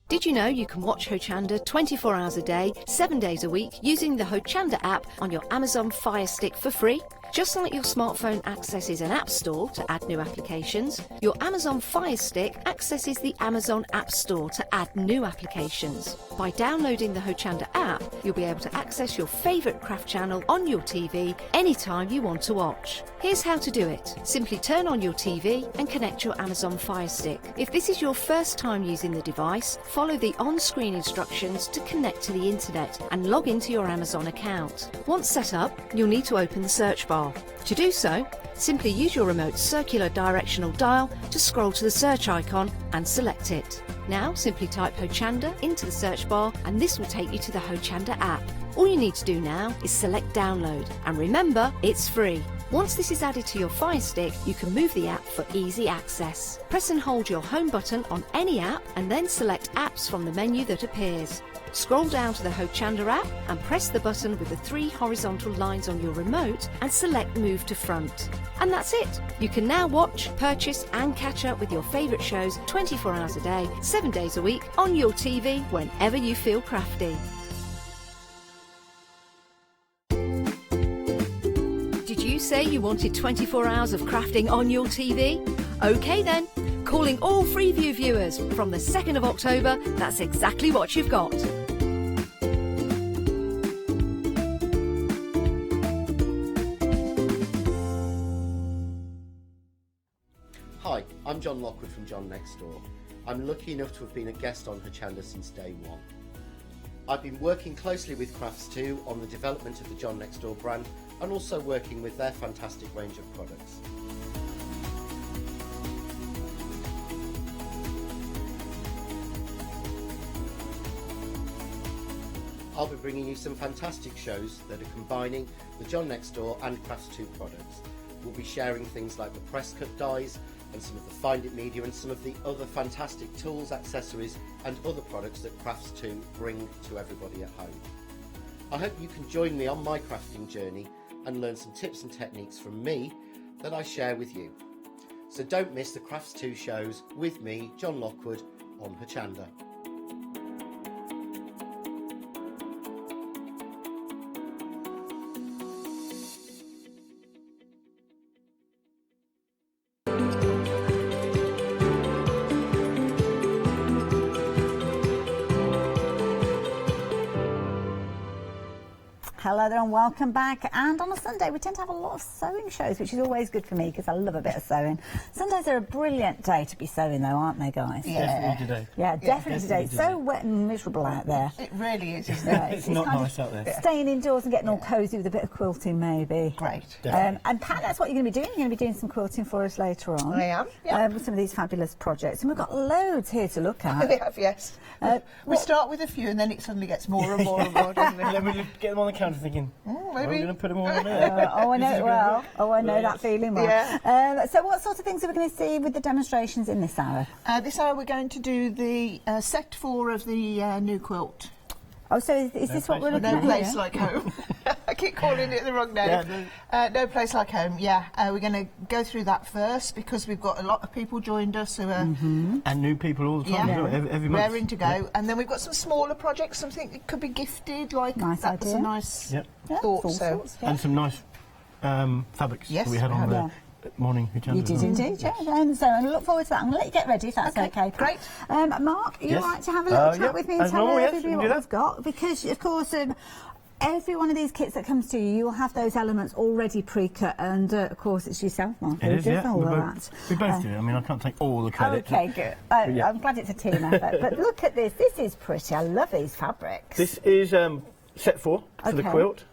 Did you know you can watch Hochanda 24 hours a day, 7 days a week using the Hochanda app on your Amazon Fire Stick for free? Just like your smartphone accesses an app store to add new applications, your Amazon Fire Stick accesses the Amazon App Store to add new applications. By downloading the Hochanda app, you'll be able to access your favourite craft channel on your TV anytime you want to watch. Here's how to do it. Simply turn on your TV and connect your Amazon Fire Stick. If this is your first time using the device, follow the on-screen instructions to connect to the internet and log into your Amazon account. Once set up, you'll need to open the search bar. To do so, simply use your remote's circular directional dial to scroll to the search icon and select it. Now simply type Hochanda into the search bar and this will take you to the Hochanda app. All you need to do now is select download, and remember, it's free. Once this is added to your Fire Stick, you can move the app for easy access. Press and hold your home button on any app and then select apps from the menu that appears. Scroll down to the Hochanda app and press the button with the 3 horizontal lines on your remote and select Move to Front. And that's it! You can now watch, purchase and catch up with your favourite shows 24 hours a day, 7 days a week, on your TV whenever you feel crafty. Did you say you wanted 24 hours of crafting on your TV? OK then, calling all Freeview viewers from the 2nd of October, that's exactly what you've got. Hi, I'm John Lockwood from John Next Door. I'm lucky enough to have been a guest on Hochanda since day one. I've been working closely with Crafts2 on the development of the John Next Door brand and also working with their fantastic range of products. I'll be bringing you some fantastic shows that are combining the John Next Door and Crafts2 products. We'll be sharing things like the press cut dies and some of the Find It media and some of the other fantastic tools, accessories and other products that Crafts2 bring to everybody at home. I hope you can join me on my crafting journey and learn some tips and techniques from me that I share with you. So don't miss the Crafts2 shows with me, John Lockwood, on Hochanda. Hello there and welcome back. And on a Sunday we tend to have a lot of sewing shows, which is always good for me because I love a bit of sewing. Sundays are a brilliant day to be sewing though, aren't they, guys? Yeah. Definitely today. Yeah, definitely today. It's so wet and miserable out there. It really is, isn't Yeah, it? It's not nice out there. Staying indoors and getting all cosy with a bit of quilting maybe. Great. And Pat, that's what you're going to be doing. You're going to be doing some quilting for us later on. I am, yeah. With some of these fabulous projects. And we've got loads here to look at. We have, yes. We start with a few and then it suddenly gets more and more and more, doesn't it? And then we get them on the counter thinking, maybe. we're going to put them all in there. Oh, I know it well. Oh, I know that feeling well. Yeah. So what sort of things are we going to see with the demonstrations in this hour? This hour we're going to do the set 4 of the new quilt. Oh, so is this what we're looking at? No Place Like Home. I keep calling it the wrong name. Yeah, No Place Like Home, yeah. We're going to go through that first because we've got a lot of people joined us who are... And new people all the time, every month. raring to go. Yeah. And then we've got some smaller projects, something that could be gifted, like nice that idea. was a nice thought. All So. sorts, yeah. And some nice fabrics Yes, that we had on the morning. You did indeed, yeah. And so I look forward to that. I'm going to let you get ready if that's okay. Great. Mark, are you Yes. all right to have a little chat with me and As tell normal, yes, everybody we can what do that. we've got? Because, of course, every one of these kits that comes to you, you'll have those elements already pre-cut, and of course it's yourself, Mark, who It is, does yeah. all We of both, that. we both do. I mean, I can't take all the credit. Okay, good. yeah. I'm glad it's a team effort. But look at this. This is pretty. I love these fabrics. This is set 4 for the quilt.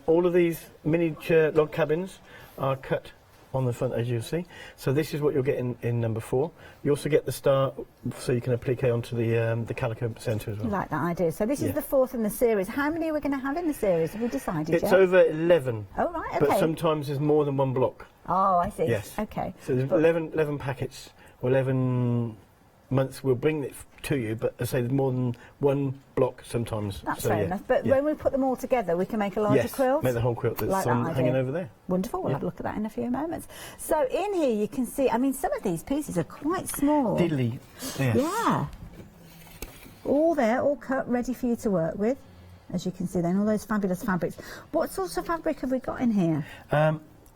All of these miniature log cabins are cut on the front, as you'll see. So this is what you'll get in number 4. You also get the star, so you can applique onto the calico centre as well. I like that idea. So this is the 4th in the series. How many are we going to have in the series? Have we decided It's yet? over 11. Oh, right, okay. But sometimes there's more than one block. Oh, I see. Yes. Okay. So there's 11 packets, or 11 months. We'll bring it to you, but I say there's more than one block sometimes. That's so, fair enough. But when we put them all together, we can make a larger quilt? Make the whole quilt that's like hanging over there. Wonderful. We'll have a look at that in a few moments. So in here you can see, I mean, some of these pieces are quite small. Diddly. Yes. Yeah. All there, all cut, ready for you to work with. As you can see then, all those fabulous fabrics. What sorts of fabric have we got in here?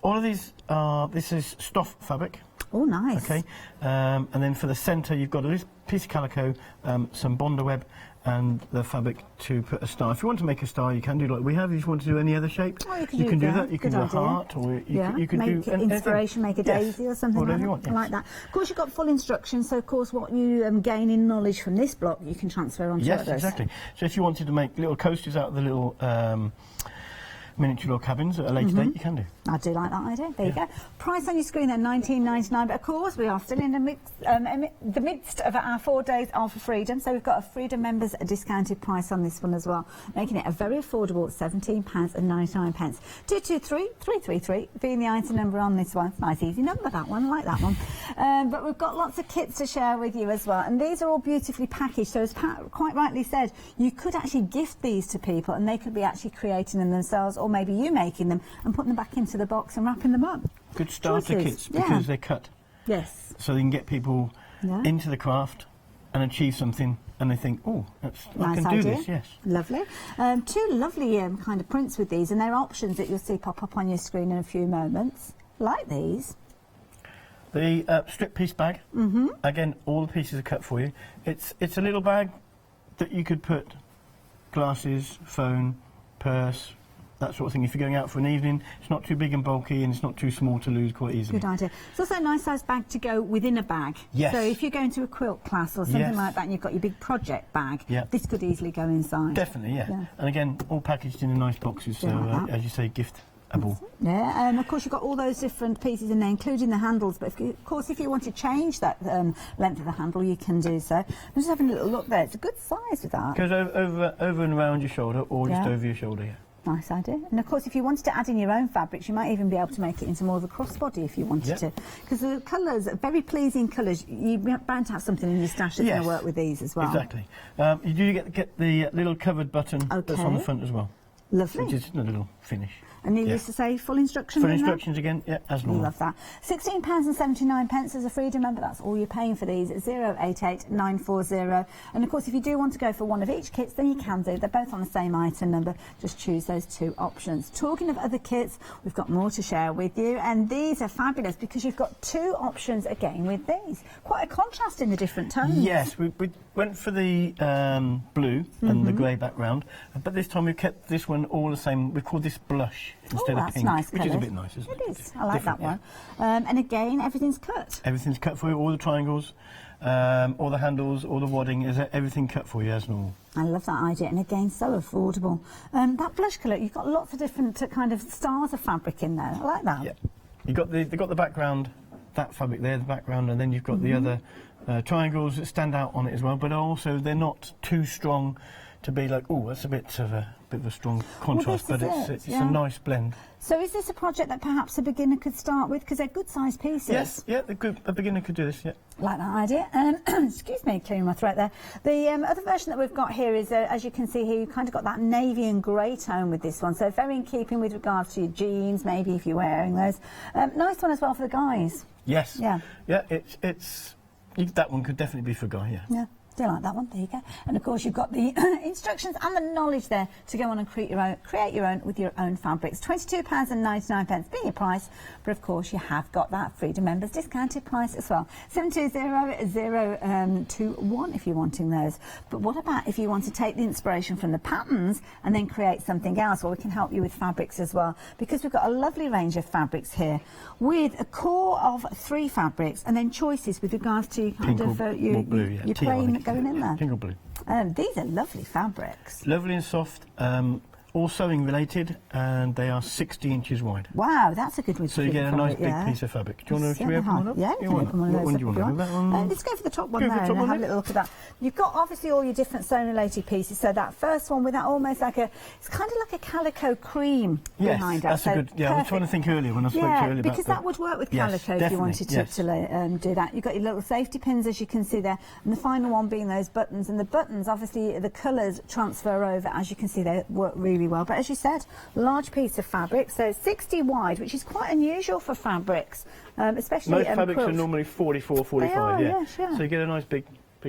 All of these are, this is Stoff fabric. Oh, nice. Okay, and then for the centre, you've got a little piece of calico, some Bonder web, and the fabric to put a star. If you want to make a star, you can do like we have. If you want to do any other shape, you can do that. You can do a heart, or you could make do inspiration, make a daisy or something whatever like you want. Yes. Like that. Of course, you've got full instructions. So, of course, what you gain in knowledge from this block, you can transfer onto others. Yes, exactly. So, if you wanted to make little coasters out of the little miniature log cabins at a later date, you can do. I do like that idea. There you go. Price on your screen there, $19.99. But of course, we are still in the midst of our 4 days of freedom. So we've got a Freedom members a discounted price on this one as well, making it a very affordable £17.99. 223 333 being the item number on this one. Nice easy number, that one. I like that one. But we've got lots of kits to share with you as well, and these are all beautifully packaged. So as Pat quite rightly said, you could actually gift these to people, and they could be actually creating them themselves, or maybe you making them and putting them back into the box and wrapping them up. Good starter kits because they're cut. Yes. So they can get people into the craft and achieve something, and they think, oh, I can do this, yes. Lovely. Two lovely kind of prints with these, and they're options that you'll see pop up on your screen in a few moments. Like these. The strip piece bag, again, all the pieces are cut for you. It's a little bag that you could put glasses, phone, purse, that sort of thing. If you're going out for an evening, it's not too big and bulky, and it's not too small to lose quite easily. Good idea. It's also a nice size bag to go within a bag. Yes. So if you're going to a quilt class or something like that, and you've got your big project bag, this could easily go inside. Definitely, yeah. And again, all packaged in nice boxes, so as you say, giftable. Yeah, and of course you've got all those different pieces in there, including the handles. But of course, if you want to change that length of the handle, you can do so. I'm just having a little look there. It's a good size with that. Goes over and around your shoulder, or just over your shoulder. Yeah. Nice idea. And of course, if you wanted to add in your own fabrics, you might even be able to make it into more of a crossbody if you wanted to. Because the colours are very pleasing colours. You're bound to have something in your stash that's going to work with these as well. Exactly. You do get the little covered button that's on the front as well. Lovely. Which is a little finish. And needless to say, full instructions. Full instructions again, as normal. Love that. £16.79 as a Freedom member. That's all you're paying for these. 088 940. And of course, if you do want to go for one of each kits, then you can do. They're both on the same item number. Just choose those two options. Talking of other kits, we've got more to share with you, and these are fabulous because you've got two options again with these. Quite a contrast in the different tones. Yes, we went for the blue and the grey background, but this time we kept this one all the same. We called this blush instead of pink, nice which is a bit nice, isn't it? It is. I like that one. And again, everything's cut. Everything's cut for you. All the triangles, all the handles, all the wadding, is everything cut for you as normal. I love that idea, and again, so affordable. That blush colour, you've got lots of different kind of styles of fabric in there. I like that. Yeah, they've got the background, that fabric there, the background, and then you've got the other triangles that stand out on it as well. But also, they're not too strong to be like, oh, that's a bit of a strong contrast, but it's a nice blend. So is this a project that perhaps a beginner could start with, because they're good sized pieces? Yes, yeah, a beginner could do this, yeah. Like that idea. Excuse me, clearing my throat there. The other version that we've got here is, as you can see here, you've kind of got that navy and grey tone with this one, so very in keeping with regards to your jeans, maybe if you're wearing those. Nice one as well for the guys. Yes. Yeah. Yeah, that one could definitely be for a guy, yeah. Yeah. Do you like that one? There you go. And of course, you've got the instructions and the knowledge there to go on and create your own with your own fabrics. £22.99 being your price, but of course you have got that Freedom members discounted price as well. 720021 if you're wanting those. But what about if you want to take the inspiration from the patterns and then create something else? Well, we can help you with fabrics as well, because we've got a lovely range of fabrics here with a core of 3 fabrics and then choices with regards to kind of your plain going in there. Pink or blue. These are lovely fabrics. Lovely and soft, all sewing related, and they are 60 inches wide. Wow, that's a good one. So you get a nice big piece of fabric. Do you want to open one up? Yeah, what one do you want? That one? Let's go for the top one there and have a little look at that. You've got obviously all your different sewn related pieces. So that first one with that almost like it's kind of like a calico cream behind us. Yes, that's a good. Yeah, I was trying to think earlier when I spoke to you earlier about because that would work with calico if you wanted to do that. You've got your little safety pins, as you can see there, and the final one being those buttons. And the buttons, obviously, the colours transfer over, as you can see, they work really well. But as you said, large piece of fabric, so 60 wide, which is quite unusual for fabrics, especially most fabrics quilts. are normally 44, 45. They are, yes, yeah. So you get a nice big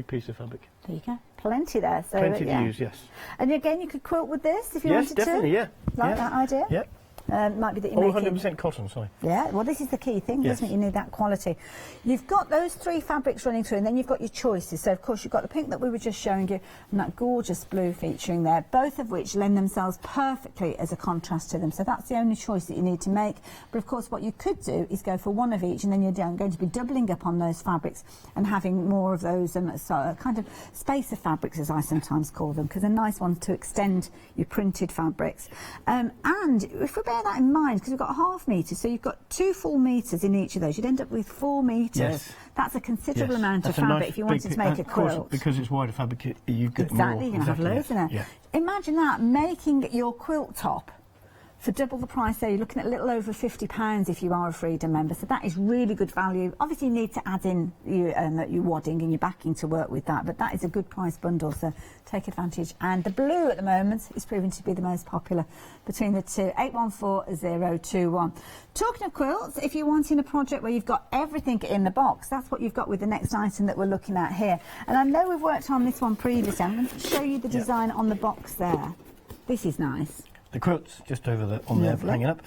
piece of fabric. There you go. Plenty there. So, plenty to use, yes. And again, you could quilt with this if you wanted to. Yes, definitely, yeah. Like that idea? Yep. Might be that you're All making 100% cotton, sorry. Yeah, well, this is the key thing, Yes. isn't it? You need that quality. You've got those 3 fabrics running through, and then you've got your choices. So, of course, you've got the pink that we were just showing you, and that gorgeous blue featuring there, both of which lend themselves perfectly as a contrast to them. So that's the only choice that you need to make. But, of course, what you could do is go for one of each, and then you're going to be doubling up on those fabrics and having more of those kind of spacer fabrics, as I sometimes call them, because they're nice ones to extend your printed fabrics. And if we bear that in mind, because we've got half metres, so you've got 2 full metres in each of those, you'd end up with 4 metres. Yes. That's a considerable Yes. amount That's of a fabric nice if you wanted to make a quilt. Course, because it's wider fabric, you get Exactly, more. you're going to have loads in there. Yeah. Imagine that, making your quilt top for double the price there. You're looking at a little over £50 if you are a Freedom member, so that is really good value. Obviously you need to add in your wadding and your backing to work with that, but that is a good price bundle, so take advantage. And the blue at the moment is proving to be the most popular between the two. 814021. Talking of quilts, if you're wanting a project where you've got everything in the box, that's what you've got with the next item that we're looking at here. And I know we've worked on this one previously. I'm going to show you the design on the box there. This is nice. The quilt's just over there, on there, hanging up.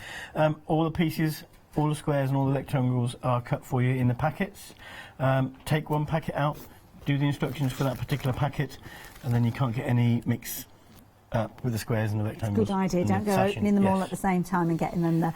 All the pieces, all the squares and all the rectangles are cut for you in the packets. Take one packet out, do the instructions for that particular packet, and then you can't get any mix with the squares and the rectangles. Good idea. Don't go opening them all at the same time and getting them there.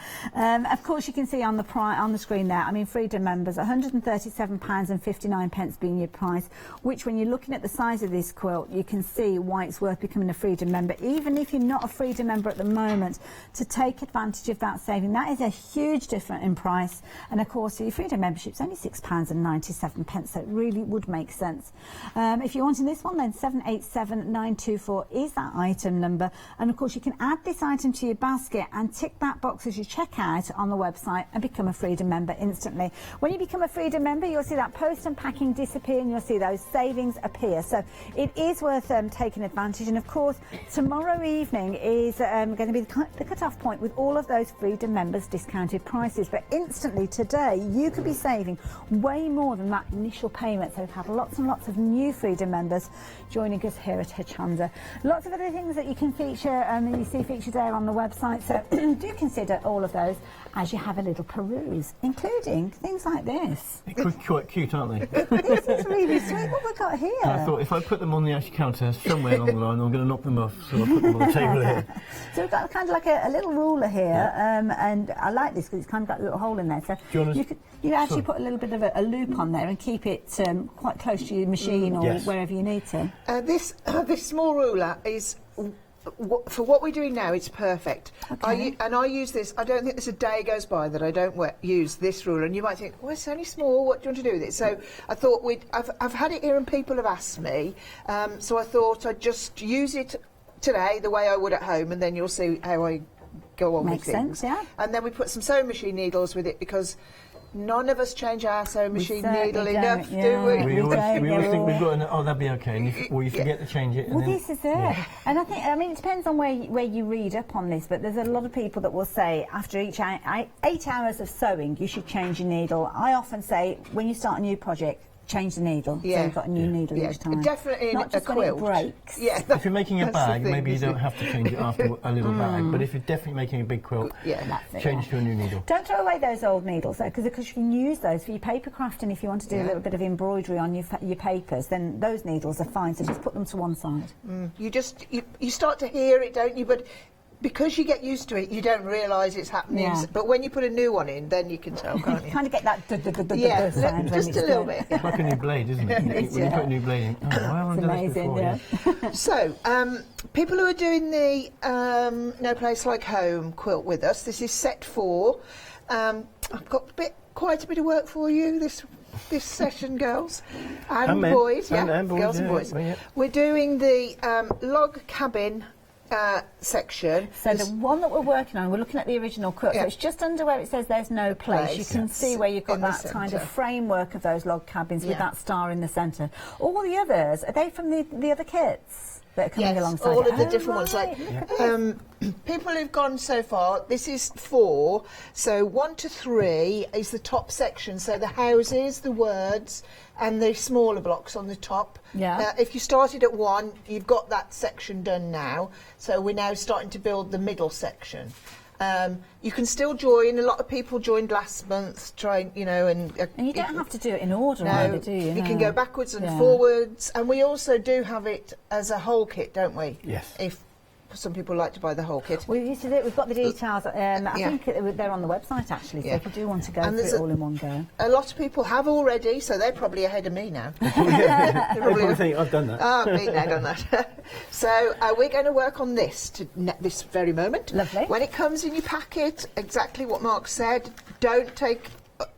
Of course, you can see on the screen there, I mean, Freedom members, £137.59 being your price, which when you're looking at the size of this quilt, you can see why it's worth becoming a Freedom member, even if you're not a Freedom member at the moment, to take advantage of that saving. That is a huge difference in price. And of course, your Freedom membership's only £6.97, so it really would make sense. If you're wanting this one, then 787924 is that item number, and of course you can add this item to your basket and tick that box as you check out on the website and become a Freedom member instantly. When you become a Freedom member, you'll see that post and packing disappear and you'll see those savings appear, so it is worth taking advantage. And of course tomorrow evening is going to be the cut-off point with all of those Freedom members discounted prices, but instantly today you could be saving way more than that initial payment. So we've had lots and lots of new Freedom members joining us here at Hochanda. Lots of other things that you can feature and you see featured there on the website, so do consider all of those as you have a little peruse, including things like this. They're quite cute, aren't they? This is really sweet. What we've got here? And I thought if I put them on the actual counter somewhere along the line, I'm going to knock them off, so I'll put them on the table here. So we've got kind of like a little ruler here, and I like this because it's kind of got a little hole in there, so you could actually put a little bit of a loop on there and keep it quite close to your machine or wherever you need to. This small ruler is, for what we're doing now, it's perfect. Okay. I use this. I don't think there's a day goes by that I don't use this ruler. And you might think, well, it's only small. What do you want to do with it? So I thought I've had it here and people have asked me. So I thought I'd just use it today the way I would at home, and then you'll see how I go on with things. Makes sense, yeah. And then we put some sewing machine needles with it, because none of us change our sewing machine needle enough, do we? We always think we've got that'd be okay, and you forget to change it. Well, this is it. And I mean, it depends on where you read up on this, but there's a lot of people that will say after each 8 hours of sewing, you should change your needle. I often say, when you start a new project, change the needle, so you've got a new needle each time. Definitely not just a quilt. when it breaks. Yeah, if you're making a bag, maybe you don't have to change it after a little bag, but if you're definitely making a big quilt, change to a new needle. Don't throw away those old needles though, because you can use those for your paper crafting. If you want to do a little bit of embroidery on your papers, then those needles are fine, so just put them to one side. You start to hear it, don't you? But because you get used to it, you don't realise it's happening. Yeah. But when you put a new one in, then you can tell, can't you? Kind of get that sound. Just a little bit. It's like a new blade, isn't it? When you put a new blade in. Oh, why haven't I done this before? So, people who are doing the No Place Like Home quilt with us, this is set 4. I've got quite a bit of work for you this session, girls and boys. And boys, girls and boys. We're doing the log cabin section. So the one that we're working on, we're looking at the original quilt, so it's just under where it says there's no place. You can see where you've got that kind of framework of those log cabins with that star in the centre. All the others, are they from the other kits that are coming alongside? All of the different ones. Like people who've gone so far, this is 4, so 1 to 3 is the top section, so the houses, the words and the smaller blocks on the top. If you started at 1, you've got that section done now, so we're now starting to build the middle section. You can still join. A lot of people joined last month, trying, and you don't have to do it in order either, do you? You can go backwards and forwards, and we also do have it as a whole kit, don't we? Yes. If some people like to buy the whole kit. We used to do it. We've got the details. I think they're on the website actually. So if you do want to go through it all in one go, a lot of people have already, so they're probably ahead of me now. They probably think I've done that. I've been there, done that. So we're going to work on this this very moment. Lovely. When it comes in your packet, exactly what Mark said. Don't take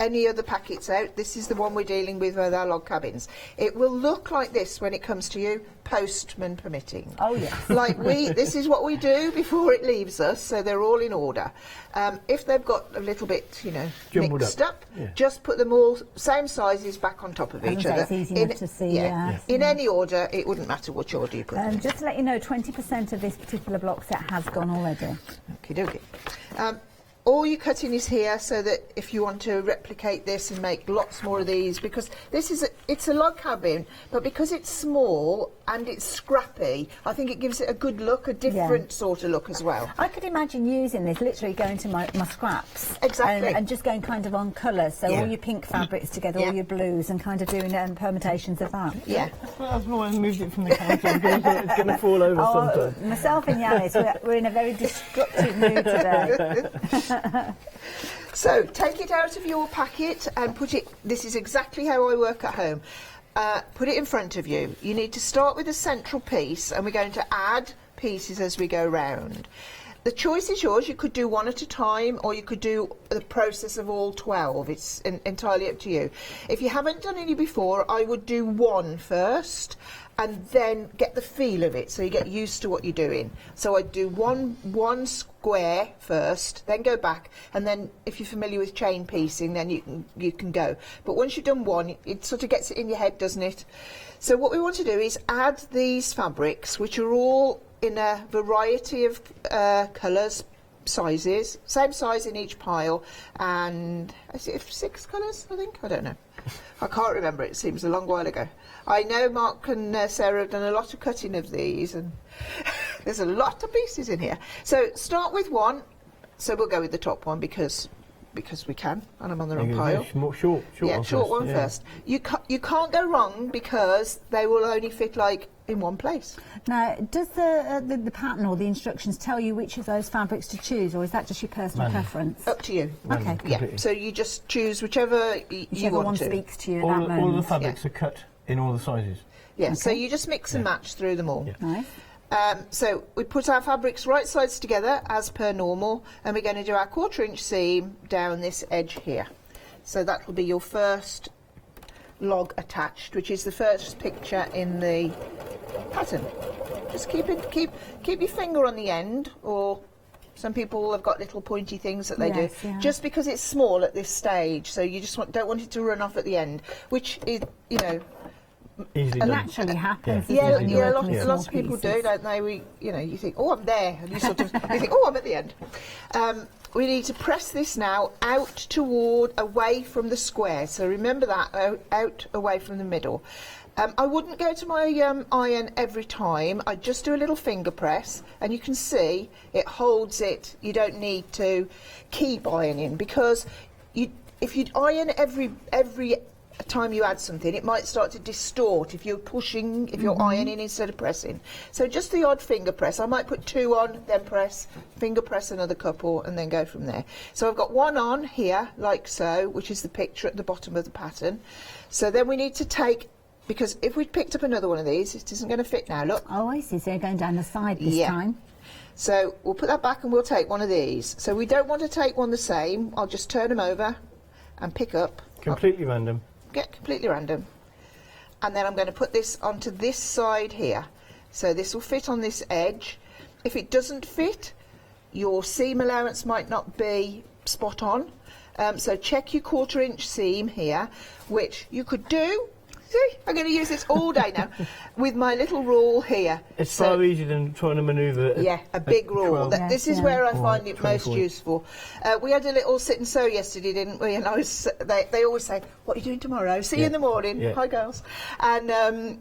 any other packets out. This is the one we're dealing with our log cabins. It will look like this when it comes to you, postman permitting. Oh yes. This is what we do before it leaves us, so they're all in order. If they've got a little bit, jumbled mixed up, just put them all same sizes back on top of each other. It's easy enough to see. In any order, it wouldn't matter which order you put them. Just to let you know, 20% of this particular block set has gone already. Okie dokie. All your cutting is here, so that if you want to replicate this and make lots more of these, because it's a log cabin, but because it's small and it's scrappy, I think it gives it a good look, a different sort of look as well. I could imagine using this, literally going to my scraps. Exactly. And just going kind of on colours, so all your pink fabrics together, all your blues, and kind of doing permutations of that. Yeah. That's why I moved it from the counter. It's going to fall over sometime. Myself and Yanis, we're in a very destructive mood today. So take it out of your packet and put it, this is exactly how I work at home. Put it in front of you. You need to start with a central piece, and we're going to add pieces as we go round. The choice is yours. You could do one at a time, or you could do the process of all 12. It's entirely up to you. If you haven't done any before, I would do one first and then get the feel of it, so you get used to what you're doing. So I'd do one square first, then go back, and then if you're familiar with chain piecing, then you can go. But once you've done one, it sort of gets it in your head, doesn't it? So what we want to do is add these fabrics, which are all in a variety of colours, sizes, same size in each pile, and is it 6 colours, I think? I don't know. I can't remember, it seems a long while ago. I know Mark and Sarah have done a lot of cutting of these, and there's a lot of pieces in here. So start with one, so we'll go with the top one because we can, and I'm on the wrong pile. Short one first. You can't go wrong because they will only fit like in one place. Now, does the pattern or the instructions tell you which of those fabrics to choose, or is that just your personal preference? Up to you. Okay. Yeah. So you just choose whichever you want one to. speaks to you at that moment. All the fabrics are cut in all the sizes. Yeah. Okay. So you just mix and match through them all. Yeah. Nice. So we put our fabrics right sides together as per normal, and we're going to do our 1/4 inch seam down this edge here. So that will be your first log attached, which is the first picture in the pattern. Just keep your finger on the end, or some people have got little pointy things that they do. Yeah. Just because it's small at this stage, so you just don't want it to run off at the end, which is easily naturally happens. Yeah, lots of people do, don't they? You think, oh, I'm there, and you sort of you think, oh, I'm at the end. We need to press this now out away from the square. So remember that, out away from the middle. I wouldn't go to my iron every time. I'd just do a little finger press, and you can see it holds it. You don't need to keep ironing, because if you iron every time you add something, it might start to distort if you're ironing instead of pressing. So just the odd finger press. I might put 2 on, then finger press another couple, and then go from there. So I've got 1 on here, like so, which is the picture at the bottom of the pattern. So then we need to take, because if we'd picked up another one of these, it isn't going to fit now, look. Oh, I see. So you're going down the side this time. So we'll put that back and we'll take one of these. So we don't want to take one the same. I'll just turn them over and pick up. Completely random. Get completely random. And then I'm going to put this onto this side here. So this will fit on this edge. If it doesn't fit, your seam allowance might not be spot on. So check your 1/4 inch seam here, which you could do. See, I'm going to use this all day now with my little rule here. It's far easier than trying to manoeuvre. A big rule. This is where I find it most useful. We had a little sit and sew yesterday, didn't we? And they always say, "What are you doing tomorrow? See you in the morning." Hi, girls. And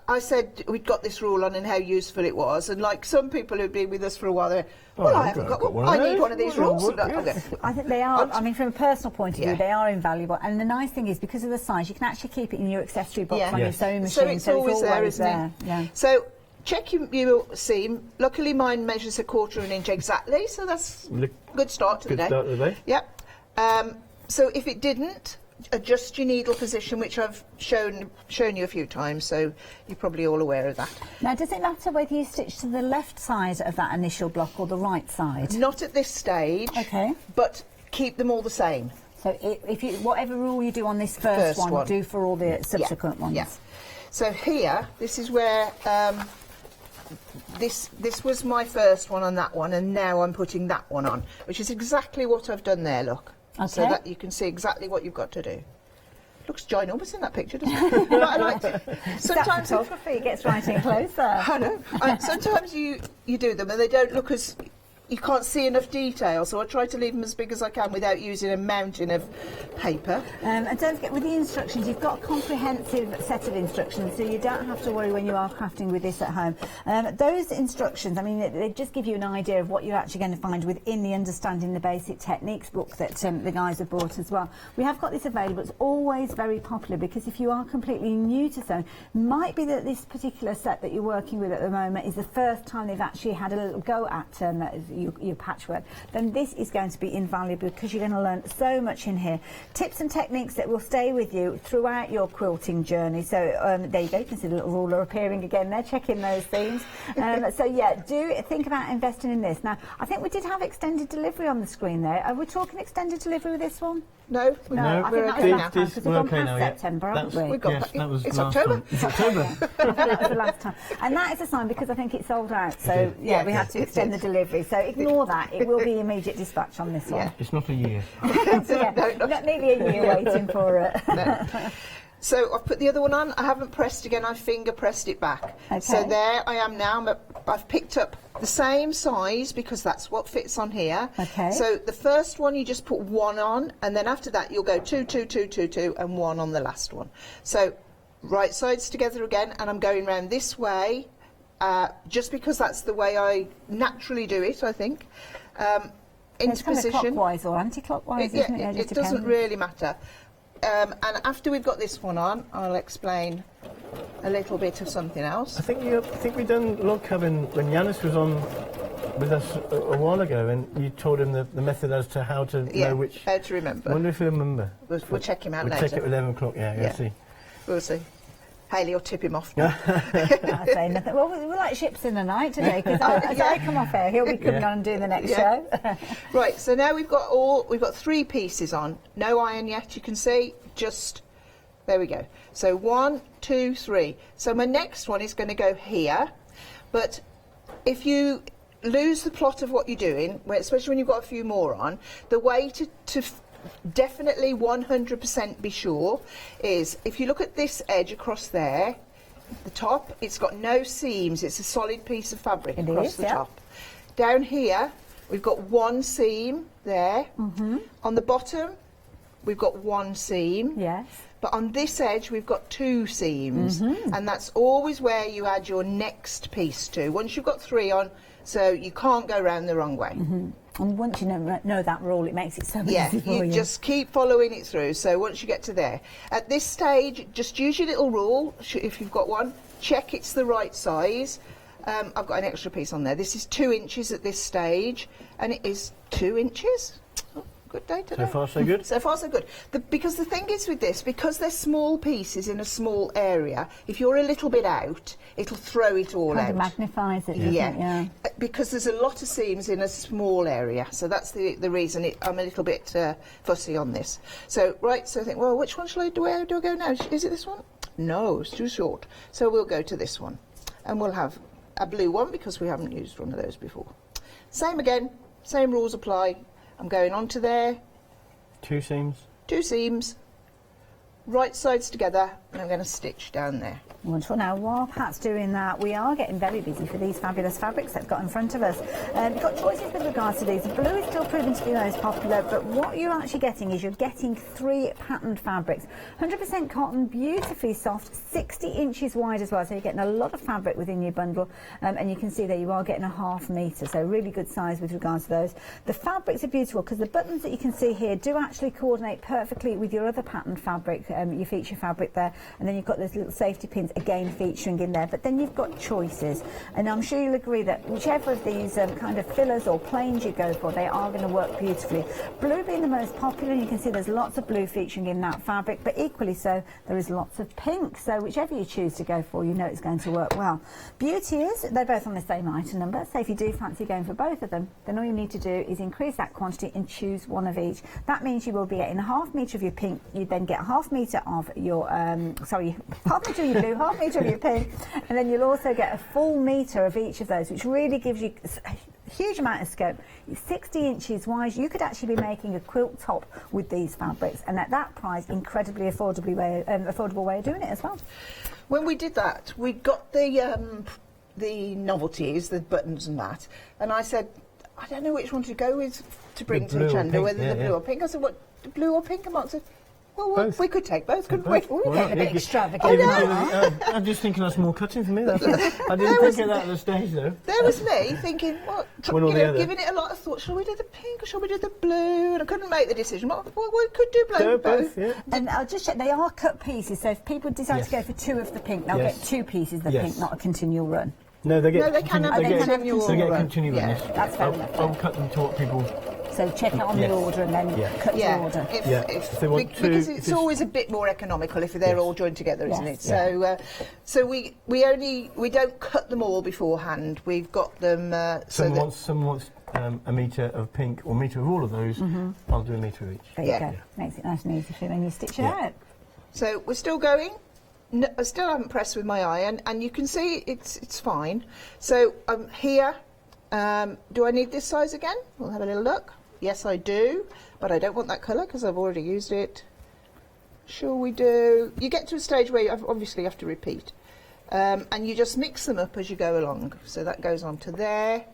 I said we'd got this rule on and how useful it was, and like some people who've been with us for a while, they're well, I haven't got one. I need one of these rules. I think they are. I mean, from a personal point of view, they are invaluable. And the nice thing is, because of the size, you can actually keep it in your accessory box on your sewing machine. So it's always there, isn't it? Yeah. So check your seam. Luckily, mine measures 1/4 inch exactly, so that's a good start to the day. Good start to the day. Yep. So if it didn't, adjust your needle position, which I've shown you a few times, so you're probably all aware of that. Now, does it matter whether you stitch to the left side of that initial block or the right side? Not at this stage. Okay. But keep them all the same. So if you, whatever rule you do on this first one, do for all the subsequent ones. Yeah. So here, this is where this was my first one on that one, and now I'm putting that one on, which is exactly what I've done there. Look. Okay. So that you can see exactly what you've got to do. Looks ginormous in that picture, doesn't it? But I like it. Sometimes photography gets right in closer. I know. Sometimes you do them and they don't look as... You can't see enough detail, so I try to leave them as big as I can without using a mountain of paper. And don't forget, with the instructions, you've got a comprehensive set of instructions, so you don't have to worry when you are crafting with this at home. Those instructions, I mean, they just give you an idea of what you're actually going to find within the Understanding the Basic Techniques book that the guys have brought as well. We have got this available. It's always very popular, because if you are completely new to sewing, might be that this particular set that you're working with at the moment is the first time they've actually had a little go at your patchwork, then this is going to be invaluable, because you're going to learn so much in here. Tips and techniques that will stay with you throughout your quilting journey. So there you go, you can see the little ruler appearing again there, checking those seams. So yeah, do think about investing in this. Now, I think we did have extended delivery on the screen there. Are we talking extended delivery with this one? No, I think that was last time, because we've gone past September, haven't we? It's October. It's October. That was the last time. And that is a sign, because I think it sold out. So yeah, we had to extend the delivery. So ignore that. It will be immediate dispatch on this one. It's not a year. So yeah, not nearly a year waiting for it. No. So I've put the other one on. I haven't pressed again. I finger pressed it back. Okay. So there I am now. I've picked up the same size, because that's what fits on here. Okay. So the first one you just put 1 on, and then after that you'll go 2, 2, 2, 2, 2, and 1 on the last one. So right sides together again, and I'm going round this way, just because that's the way I naturally do it, I think. Into position. Kind of clockwise or anti-clockwise, isn't it? It doesn't really matter. And after we've got this one on, I'll explain a little bit of something else. I think we done log cabin when Yanis was on with us a while ago, and you told him the method as to how to know which. How to remember. I wonder if he'll remember. We'll check him out later. later. We'll check it at 11 o'clock. Yeah, see. We'll see. Hayley will tip him off. I say nothing. Well, we're like ships in the night today, because as I come off air, he'll be coming on and doing the next show. Right, so now we've got 3 pieces on. No iron yet, you can see. Just there we go. So 1, 2, 3. So my next one is going to go here, but if you lose the plot of what you're doing, especially when you've got a few more on, the way to definitely 100% be sure is, if you look at this edge across there, the top, it's got no seams, it's a solid piece of fabric across the top. Down here we've got 1 seam there. On the bottom we've got 1 seam. Yes. But on this edge we've got 2 seams, and that's always where you add your next piece to. Once you've got 3 on, so you can't go round the wrong way. And once you know that rule, it makes it so easy for you. You just keep following it through. So once you get to there, at this stage, just use your little rule, if you've got one, check it's the right size. I've got an extra piece on there. This is 2 inches at this stage, and it is 2 inches. Good day today. So far, so good? So far, so good. Because the thing is with this, because they're small pieces in a small area, if you're a little bit out, it'll throw it all out. Kind of magnifies it, doesn't it? Yeah. Because there's a lot of seams in a small area, so that's the reason I'm a little bit fussy on this. So, right, so I think, well, which one shall I do? Where do I go now? Is it this one? No, it's too short. So we'll go to this one. And we'll have a blue one, because we haven't used one of those before. Same again, same rules apply. I'm going on to there. 2 seams. 2 seams. right sides together, and I'm going to stitch down there. Wonderful. Now, while Pat's doing that, we are getting very busy for these fabulous fabrics they've got in front of us. We've got choices with regards to these. Blue is still proving to be the most popular, but what you're actually getting is you're getting 3 patterned fabrics. 100% cotton, beautifully soft, 60 inches wide as well, so you're getting a lot of fabric within your bundle, and you can see there you are getting a ½ metre, so really good size with regards to those. The fabrics are beautiful because the buttons that you can see here do actually coordinate perfectly with your other patterned fabric, your feature fabric there, and then you've got those little safety pins again featuring in there, but then you've got choices, and I'm sure you'll agree that whichever of these kind of fillers or plains you go for, they are going to work beautifully. Blue being the most popular, you can see there's lots of blue featuring in that fabric, but equally so there is lots of pink, so whichever you choose to go for, you know it's going to work well. Beauty is they're both on the same item number, so if you do fancy going for both of them, then all you need to do is increase that quantity and choose one of each. That means you will be getting a ½ metre of your pink, you then get a ½ metre of your sorry, ½ metre of your blue, ½ metre of your pink, and then you'll also get a full metre of each of those, which really gives you a huge amount of scope. 60 inches wide, you could actually be making a quilt top with these fabrics, and at that price, incredibly affordable way of doing it as well. When we did that, we got the novelties, the buttons and that, and I said, I don't know which one to go with to bring to Hochanda, whether the blue or pink. I said, what, the blue or pink? And Mark said, well, we could take both, couldn't we? We're getting a bit extravagant. I'm just thinking that's more cutting for me. That's I didn't think of that at the stage, though. There was me thinking, what? Giving it a lot of thought. Shall we do the pink or shall we do the blue? And I couldn't make the decision. Well, we could do both. Yeah. And I'll just check, they are cut pieces, so if people decide to go for 2 of the pink, they'll get 2 pieces of the pink, not a continual run. No, they get they can have a continual run. They get a continual run, yes. That's fair enough. I'll cut them to what people... So check it on the order and then cut your order. If they want because it's always a bit more economical if they're all joined together, isn't it? So, so we don't cut them all beforehand. We've got them. Someone wants a metre of pink or a metre of all of those. I'll do a metre of each. There you go. Makes it nice and easy for you when you stitch it out. So we're still going. No, I still haven't pressed with my iron, and you can see it's fine. So here. Do I need this size again? We'll have a little look. Yes, I do, but I don't want that colour because I've already used it. Sure we do. You get to a stage where you obviously have to repeat. And you just mix them up as you go along. So that goes on to there.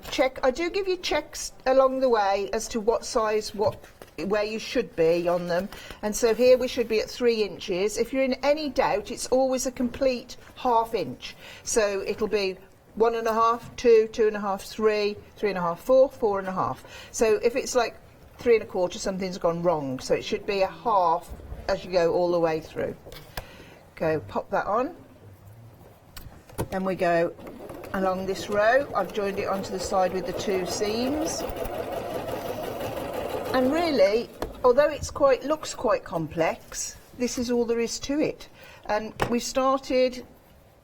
Check. I do give you checks along the way as to what size, where you should be on them. And so here we should be at 3 inches. If you're in any doubt, it's always a complete ½ inch. So it'll be 1.5, 2, 2.5, 3, 3.5, 4, 4.5. So if it's like 3.25, something's gone wrong. So it should be a ½ as you go all the way through. Go, pop that on. Then we go along this row. I've joined it onto the side with the 2 seams. And really, although it's looks quite complex, this is all there is to it. And we've started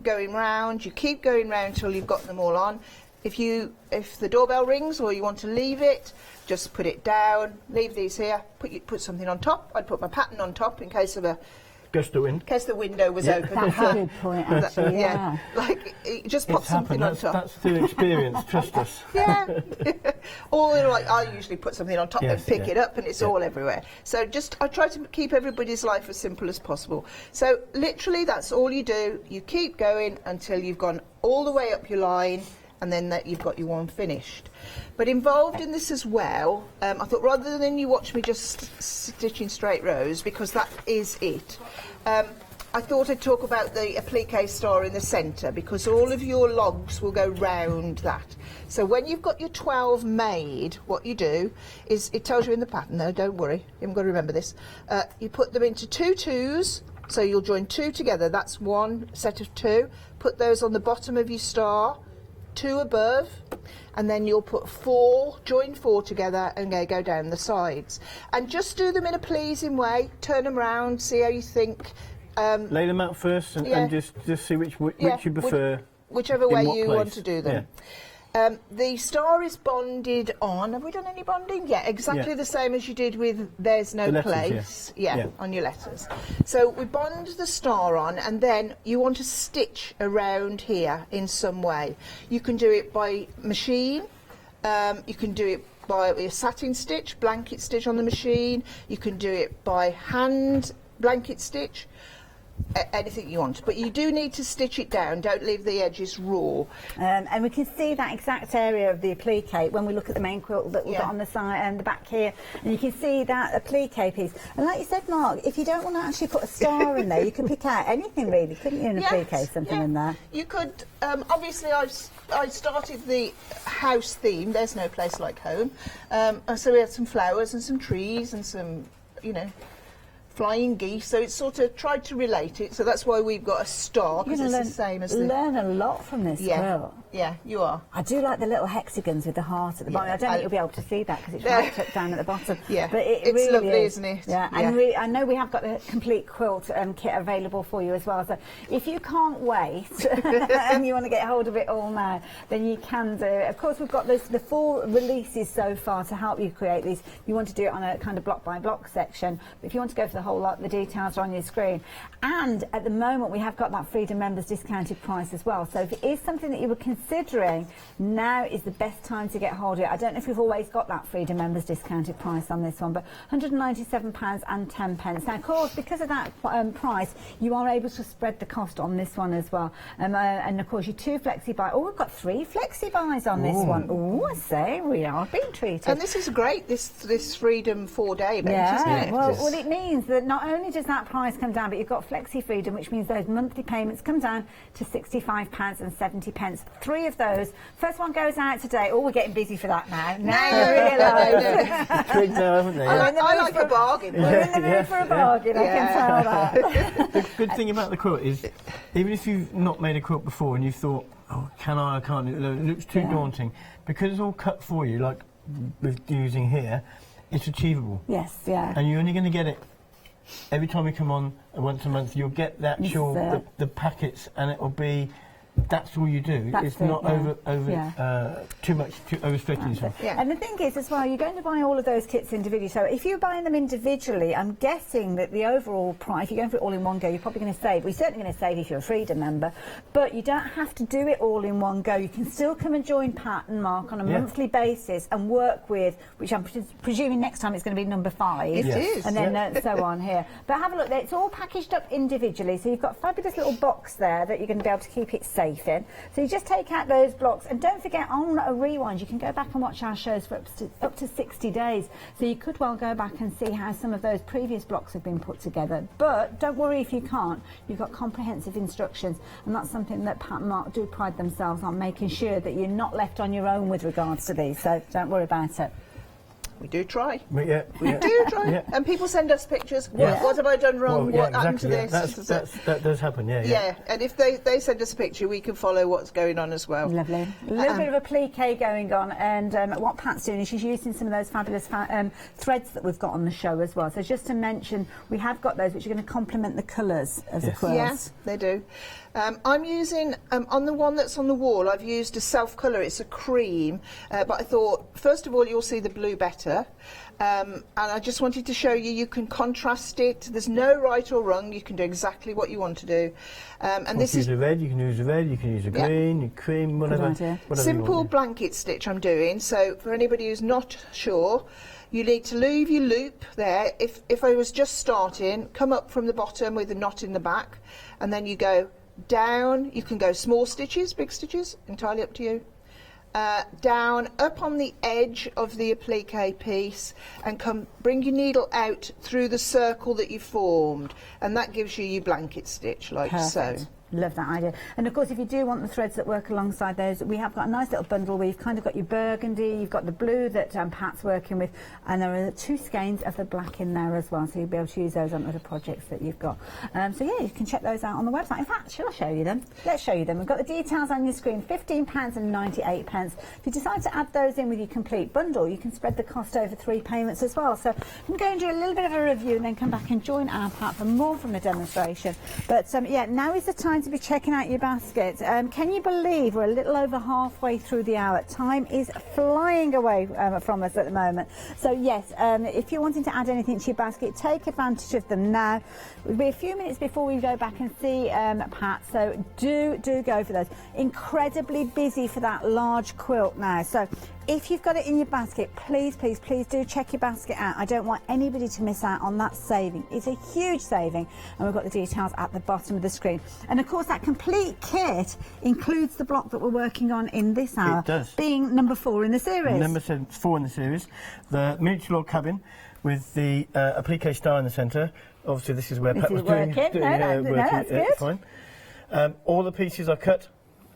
going round. You keep going round till you've got them all on. If the doorbell rings or you want to leave it, just put it down, leave these here, put something on top. I'd put my pattern on top in case of a gust of wind. In case the window was open. That's a good point, actually, like just pop something on top. That's through experience, trust us. Yeah. Or like I usually put something on top and pick it up, and it's all everywhere. So I try to keep everybody's life as simple as possible. So literally that's all you do. You keep going until you've gone all the way up your line, and then you've got your one finished. But involved in this as well, I thought rather than you watch me just stitching straight rows, because that is it, I thought I'd talk about the applique star in the centre, because all of your logs will go round that. So when you've got your 12 made, what you do is, it tells you in the pattern though, don't worry, you haven't got to remember this, you put them into 2 2s, so you'll join 2 together, that's 1 set of 2, put those on the bottom of your star, 2 above, and then you'll put 4, join 4 together and go down the sides. And just do them in a pleasing way, turn them round, see how you think. Lay them out first and just see which you prefer. Whichever way you want to do them. The star is bonded on. Have we done any bonding? Yeah, exactly the same as you did with There's No letters, Place. On your letters. So we bond the star on, and then you want to stitch around here in some way. You can do it by machine. You can do it by a satin stitch, blanket stitch on the machine. You can do it by hand blanket stitch, anything you want, but you do need to stitch it down. Don't leave the edges raw. And we can see that exact area of the applique when we look at the main quilt that we've got on the side and the back here, and you can see that applique piece. And like you said, Mark, if you don't want to actually put a star in there, you can pick out anything really, couldn't you, in applique, something in there? You could, obviously I started the house theme, There's No Place Like Home, so we had some flowers and some trees and some, you know, flying geese, so it's sort of tried to relate it, so that's why we've got a star, because it's the same as the... learn a lot from this quilt. Yeah, you are. I do like the little hexagons with the heart at the bottom. I don't think you'll be able to see that because it's right tucked down at the bottom. Yeah, but it's really lovely, isn't it? Yeah, and I know we have got the complete quilt kit available for you as well. So if you can't wait and you want to get hold of it all now, then you can do it. Of course, we've got the 4 releases so far to help you create these. You want to do it on a kind of block by block section, but if you want to go for the whole lot, the details are on your screen. And at the moment, we have got that Freedom members discounted price as well. So if it is something that you were considering, now is the best time to get hold of it. I don't know if we've always got that Freedom members discounted price on this one, but £197.10. Now, of course, because of that price, you are able to spread the cost on this one as well. And of course, your 2 flexi buys. Oh, we've got 3 flexi buys on this one. Oh, I say, we are being treated. And this is great, this Freedom 4-day bench, isn't it? Well, it means that not only does that price come down, but you've got Flexi Freedom, which means those monthly payments come down to £65.70. 3 of those. First one goes out today. Oh, we're getting busy for that now. Now you realise. Twigs now, haven't they? I like a bargain. We're in the mood for a bargain, I can tell that. The good thing about the quilt is, even if you've not made a quilt before and you thought, oh, can I can't, it looks too daunting, because it's all cut for you, like with using here, it's achievable. Yes, yeah. And you're only going to get it every time we come on once a month. You'll get the actual the packets, and it will be. That's all you do. It's not too much overstretching yourself. Yeah. And the thing is, as well, you're going to buy all of those kits individually. So if you're buying them individually, I'm guessing that the overall price, if you're going for it all in one go, you're probably going to save. We're certainly going to save if you're a Freedom member, but you don't have to do it all in one go. You can still come and join Pat and Mark on a monthly basis and work with, which I'm presuming next time it's going to be number 5. It is. And then so on here. But have a look, it's all packaged up individually. So you've got a fabulous little box there that you're going to be able to keep it safe in. So you just take out those blocks, and don't forget, on a rewind you can go back and watch our shows for up to 60 days, so you could well go back and see how some of those previous blocks have been put together. But don't worry if you can't, you've got comprehensive instructions, and that's something that Pat and Mark do pride themselves on, making sure that you're not left on your own with regards to these, so don't worry about it. We do try. We do try. And people send us pictures. What have I done wrong? What happened to this? That does happen, Yeah, and if they send us a picture, we can follow what's going on as well. Lovely. A little bit of applique going on, and what Pat's doing is she's using some of those fabulous threads that we've got on the show as well. So just to mention, we have got those which are going to complement the colours of the quilts. Yes, they do. I'm using, on the one that's on the wall, I've used a self-colour. It's a cream, but I thought, first of all, you'll see the blue better. And I just wanted to show you can contrast it. There's no right or wrong. You can do exactly what you want to do. And this is a red. You can use a red. You can use a green, cream, whatever. Simple blanket stitch I'm doing. So for anybody who's not sure, you need to leave your loop there. If I was just starting, come up from the bottom with a knot in the back, and then you go down. You can go small stitches, big stitches, entirely up to you. Down, up on the edge of the applique piece, and bring your needle out through the circle that you formed, and that gives you your blanket stitch, like so. Love that idea. And of course, if you do want the threads that work alongside those, we have got a nice little bundle where you've kind of got your burgundy, you've got the blue that Pat's working with, and there are 2 skeins of the black in there as well, so you'll be able to use those on other projects that you've got. So yeah, you can check those out on the website. In fact, shall I show you them? Let's show you them. We've got the details on your screen, £15.98. If you decide to add those in with your complete bundle, you can spread the cost over 3 payments as well. So I'm going to do a little bit of a review and then come back and join our Pat for more from the demonstration. But yeah, now is the time to be checking out your basket. Can you believe we're a little over halfway through the hour? Time is flying away from us at the moment. So yes, if you're wanting to add anything to your basket, take advantage of them now. It'll be a few minutes before we go back and see Pat, so do go for those. Incredibly busy for that large quilt now. So if you've got it in your basket, please, please, please do check your basket out. I don't want anybody to miss out on that saving. It's a huge saving, and we've got the details at the bottom of the screen. And of course, that complete kit includes the block that we're working on in this hour. It does. Being number 4 in the series. Number 4 in the series. The miniature log cabin with the applique star in the centre. Obviously, this is where Pat was doing that's good. Fine. All the pieces are cut,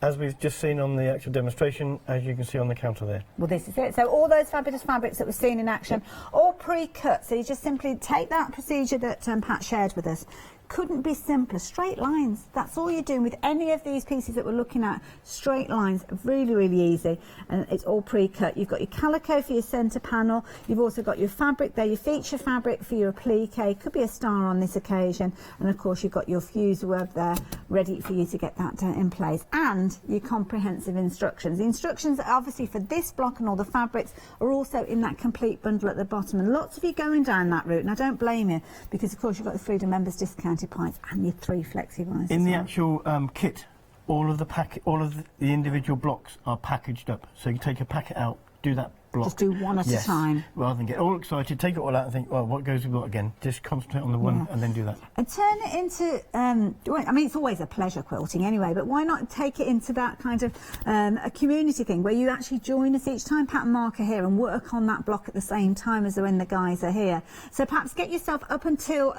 as we've just seen on the actual demonstration, as you can see on the counter there. Well, this is it. So all those fabulous fabrics that we've seen in action, all pre-cut. So you just simply take that procedure that Pat shared with us. Couldn't be simpler. Straight lines. That's all you're doing with any of these pieces that we're looking at. Straight lines. Really, really easy. And it's all pre-cut. You've got your calico for your centre panel. You've also got your fabric there, your feature fabric for your applique. Could be a star on this occasion. And of course, you've got your fuse web there ready for you to get that in place. And your comprehensive instructions. The instructions, obviously, for this block and all the fabrics are also in that complete bundle at the bottom. And lots of you going down that route. And I don't blame you, because of course, you've got the Freedom Members discount pints and your 3 flexi ones. In the actual kit, all of the individual blocks are packaged up. So you take a packet out, do that block. Just do one at a time. Rather than get all excited, take it all out and think, well, what goes with what again? Just concentrate on the one and then do that. And turn it into, I mean, it's always a pleasure quilting anyway, but why not take it into that kind of a community thing where you actually join us each time, Pat and Mark are here, and work on that block at the same time as when the guys are here. So perhaps get yourself up until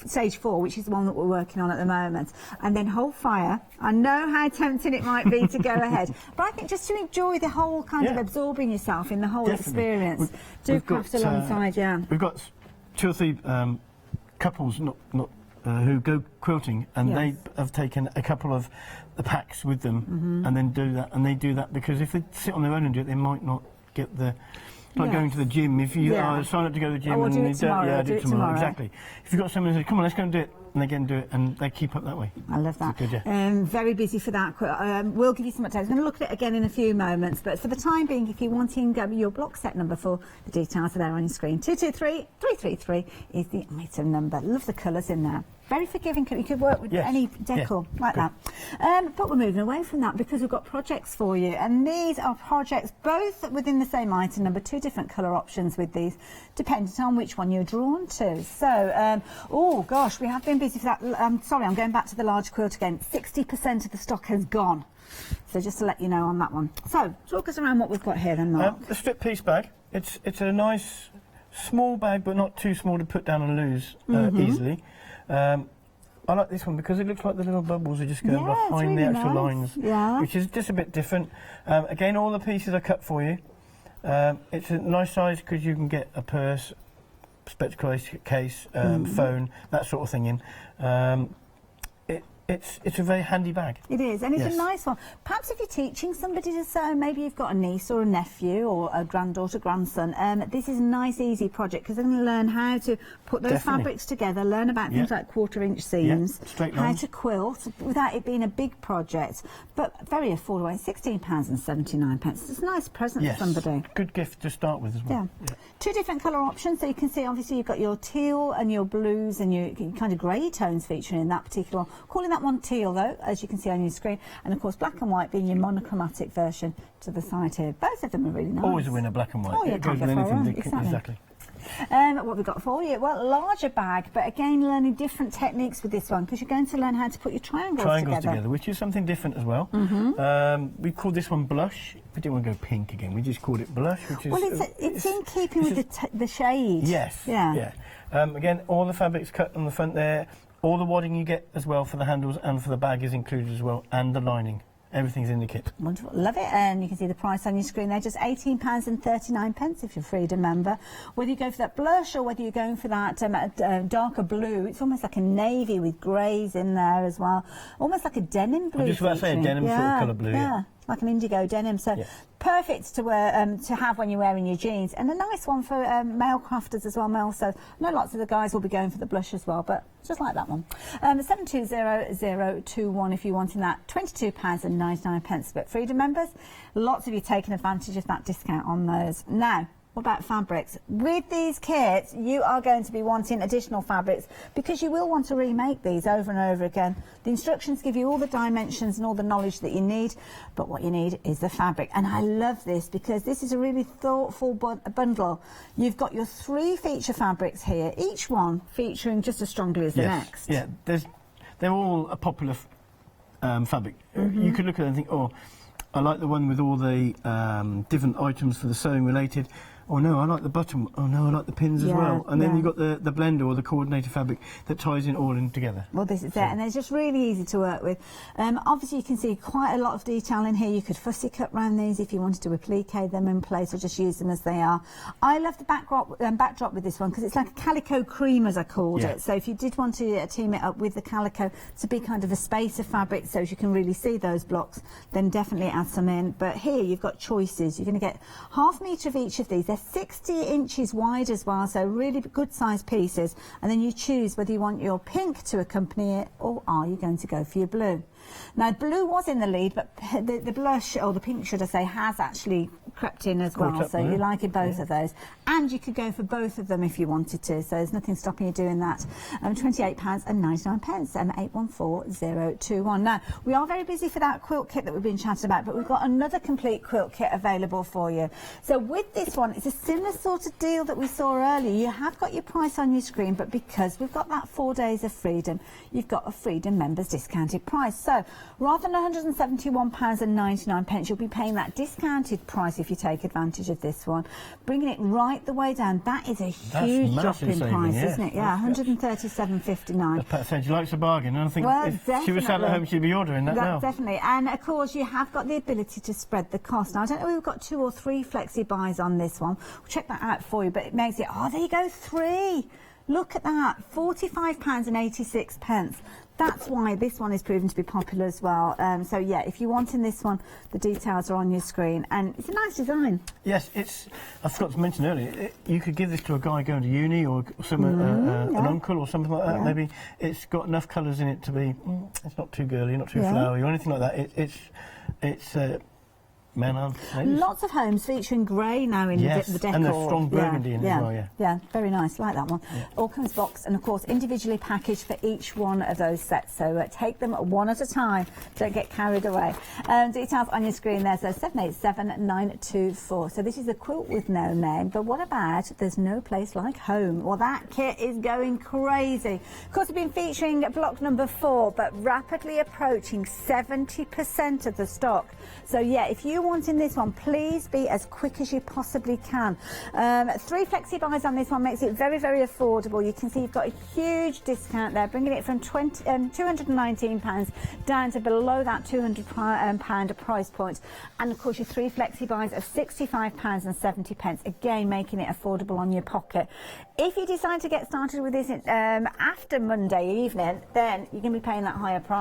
stage 4, which is the one that we're working on at the moment, and then hold fire. I know how tempting it might be to go ahead, but I think just to enjoy the whole kind of absorbing yourself in the whole experience. Do craft alongside, We've got 2 or 3 couples who go quilting, and they have taken a couple of the packs with them, and then do that. And they do that because if they sit on their own and do it, they might not get the. Like going to the gym. If you sign up to go to the gym, and do it tomorrow. do it tomorrow. Exactly. If you've got someone who says, "Come on, let's go and do it," and they go and do it, and they keep up that way. I love that. Good, very busy for that. We'll give you some updates. I'm going to look at it again in a few moments, but for the time being, if you're wanting your block set number 4, the details are there on your screen. 223333 is the item number. Love the colours in there. Very forgiving. You could work with any decor like that. But we're moving away from that because we've got projects for you, and these are projects both within the same item number, 2 different colour options with these, depending on which one you're drawn to. So, oh gosh, we have been busy for that. Sorry, I'm going back to the large quilt again. 60% of the stock has gone. So just to let you know on that one. So, talk us around what we've got here then, Mark. The strip piece bag. It's a nice small bag, but not too small to put down and lose easily. I like this one because it looks like the little bubbles are just going behind the actual lines, which is just a bit different. Again, all the pieces are cut for you. It's a nice size because you can get a purse, spectacle case, phone, that sort of thing in. It's a very handy bag. It is, and it's a nice one. Perhaps if you're teaching somebody to sew, maybe you've got a niece or a nephew or a granddaughter, grandson, this is a nice, easy project because they're going to learn how to put those fabrics together, learn about things like 1/4-inch seams, how to quilt without it being a big project, but very affordable. It's £16.79. It's a nice present for somebody. Good gift to start with as well. 2 different colour options, so you can see obviously you've got your teal and your blues and your kind of grey tones featuring in that particular one. Calling that one teal though, as you can see on your screen, and of course black and white being your monochromatic version to the side here. Both of them are really nice. Always a winner, black and white. Oh yeah, it goes with anything. Exactly. What have we got for you? Well, larger bag, but again learning different techniques with this one because you're going to learn how to put your triangles together, which is something different as well. We called this one blush. We didn't want to go pink again. We just called it blush, which is... Well, it's in keeping with the shade. Yes. Again, all the fabric's cut on the front there. All the wadding you get as well for the handles and for the bag is included as well, and the lining. Everything's in the kit. Wonderful. Love it. And you can see the price on your screen there, just £18.39 if you're a Freedom member. Whether you go for that blush or whether you're going for that darker blue, it's almost like a navy with greys in there as well. Almost like a denim blue. I was just about to say a denim sort of colour blue. Yeah, like an indigo denim. So perfect to wear to have when you're wearing your jeans, and a nice one for male crafters as well. So I know lots of the guys will be going for the blush as well, but just like that one. 720021 if you're wanting that. £22.99. But Freedom members, lots of you taking advantage of that discount on those. Now, What about fabrics? With these kits, you are going to be wanting additional fabrics because you will want to remake these over and over again. The instructions give you all the dimensions and all the knowledge that you need, but what you need is the fabric. And I love this because this is a really thoughtful bundle. You've got your 3 feature fabrics here, each one featuring just as strongly as the next. Yeah, they're all a popular fabric. You could look at it and think, oh, I like the one with all the different items for the sewing related. Oh no, I like the button. Oh no, I like the pins as well. And then you've got the blender or the coordinator fabric that ties it all in together. Well, this is it, and it's just really easy to work with. Obviously, you can see quite a lot of detail in here. You could fussy cut around these if you wanted to applique them in place or just use them as they are. I love the backdrop with this one because it's like a calico cream, as I called it. So if you did want to team it up with the calico to be kind of a space of fabric so you can really see those blocks, then definitely add some in. But here you've got choices. You're going to get ½ metre of each of these. They're 60 inches wide as well, so really good sized pieces, and then you choose whether you want your pink to accompany it or are you going to go for your blue. Now, blue was in the lead, but the blush, or the pink should I say, has actually crept in as well, so you're liking both of those. And you could go for both of them if you wanted to, so there's nothing stopping you doing that. £28.99, M814021. Now, we are very busy for that quilt kit that we've been chatting about, but we've got another complete quilt kit available for you. So with this one, it's a similar sort of deal that we saw earlier. You have got your price on your screen, but because we've got that 4 days of freedom, you've got a Freedom members discounted price. So rather than £171.99, you'll be paying that discounted price if you take advantage of this one, bringing it right the way down. That is a huge drop in price, isn't it? Yeah, £137.59. Pat said she likes a bargain, and I think if she was sat at home, she'd be ordering that now. Definitely, and of course you have got the ability to spread the cost. Now, I don't know if we've got 2 or 3 flexi buys on this one. We'll check that out for you, but it makes it, oh, there you go, 3. Look at that, £45.86. That's why this one is proven to be popular as well. So yeah, if you're wanting this one, the details are on your screen, and it's a nice design. Yes, I forgot to mention earlier, you could give this to a guy going to uni or an uncle or something like that. Maybe it's got enough colours in it to be, it's not too girly, not too flowery or anything like that. It's lots of homes featuring grey now in the decor. And a strong burgundy in it as well, Yeah, very nice, like that one. All comes boxed and, of course, individually packaged for each one of those sets. So take them one at a time. Don't get carried away. Details on your screen there, so 787924. So this is a quilt with no name, but what about There's No Place Like Home? Well, that kit is going crazy. Of course, we've been featuring block number 4, but rapidly approaching 70% of the stock. So, yeah, if you wanting this one, please be as quick as you possibly can. 3 flexi buys on this one makes it very, very affordable. You can see you've got a huge discount there, bringing it from £219 down to below that £200 price point. And of course, your 3 flexi buys of £65.70, again making it affordable on your pocket. If you decide to get started with this after Monday evening, then you're going to be paying that higher price.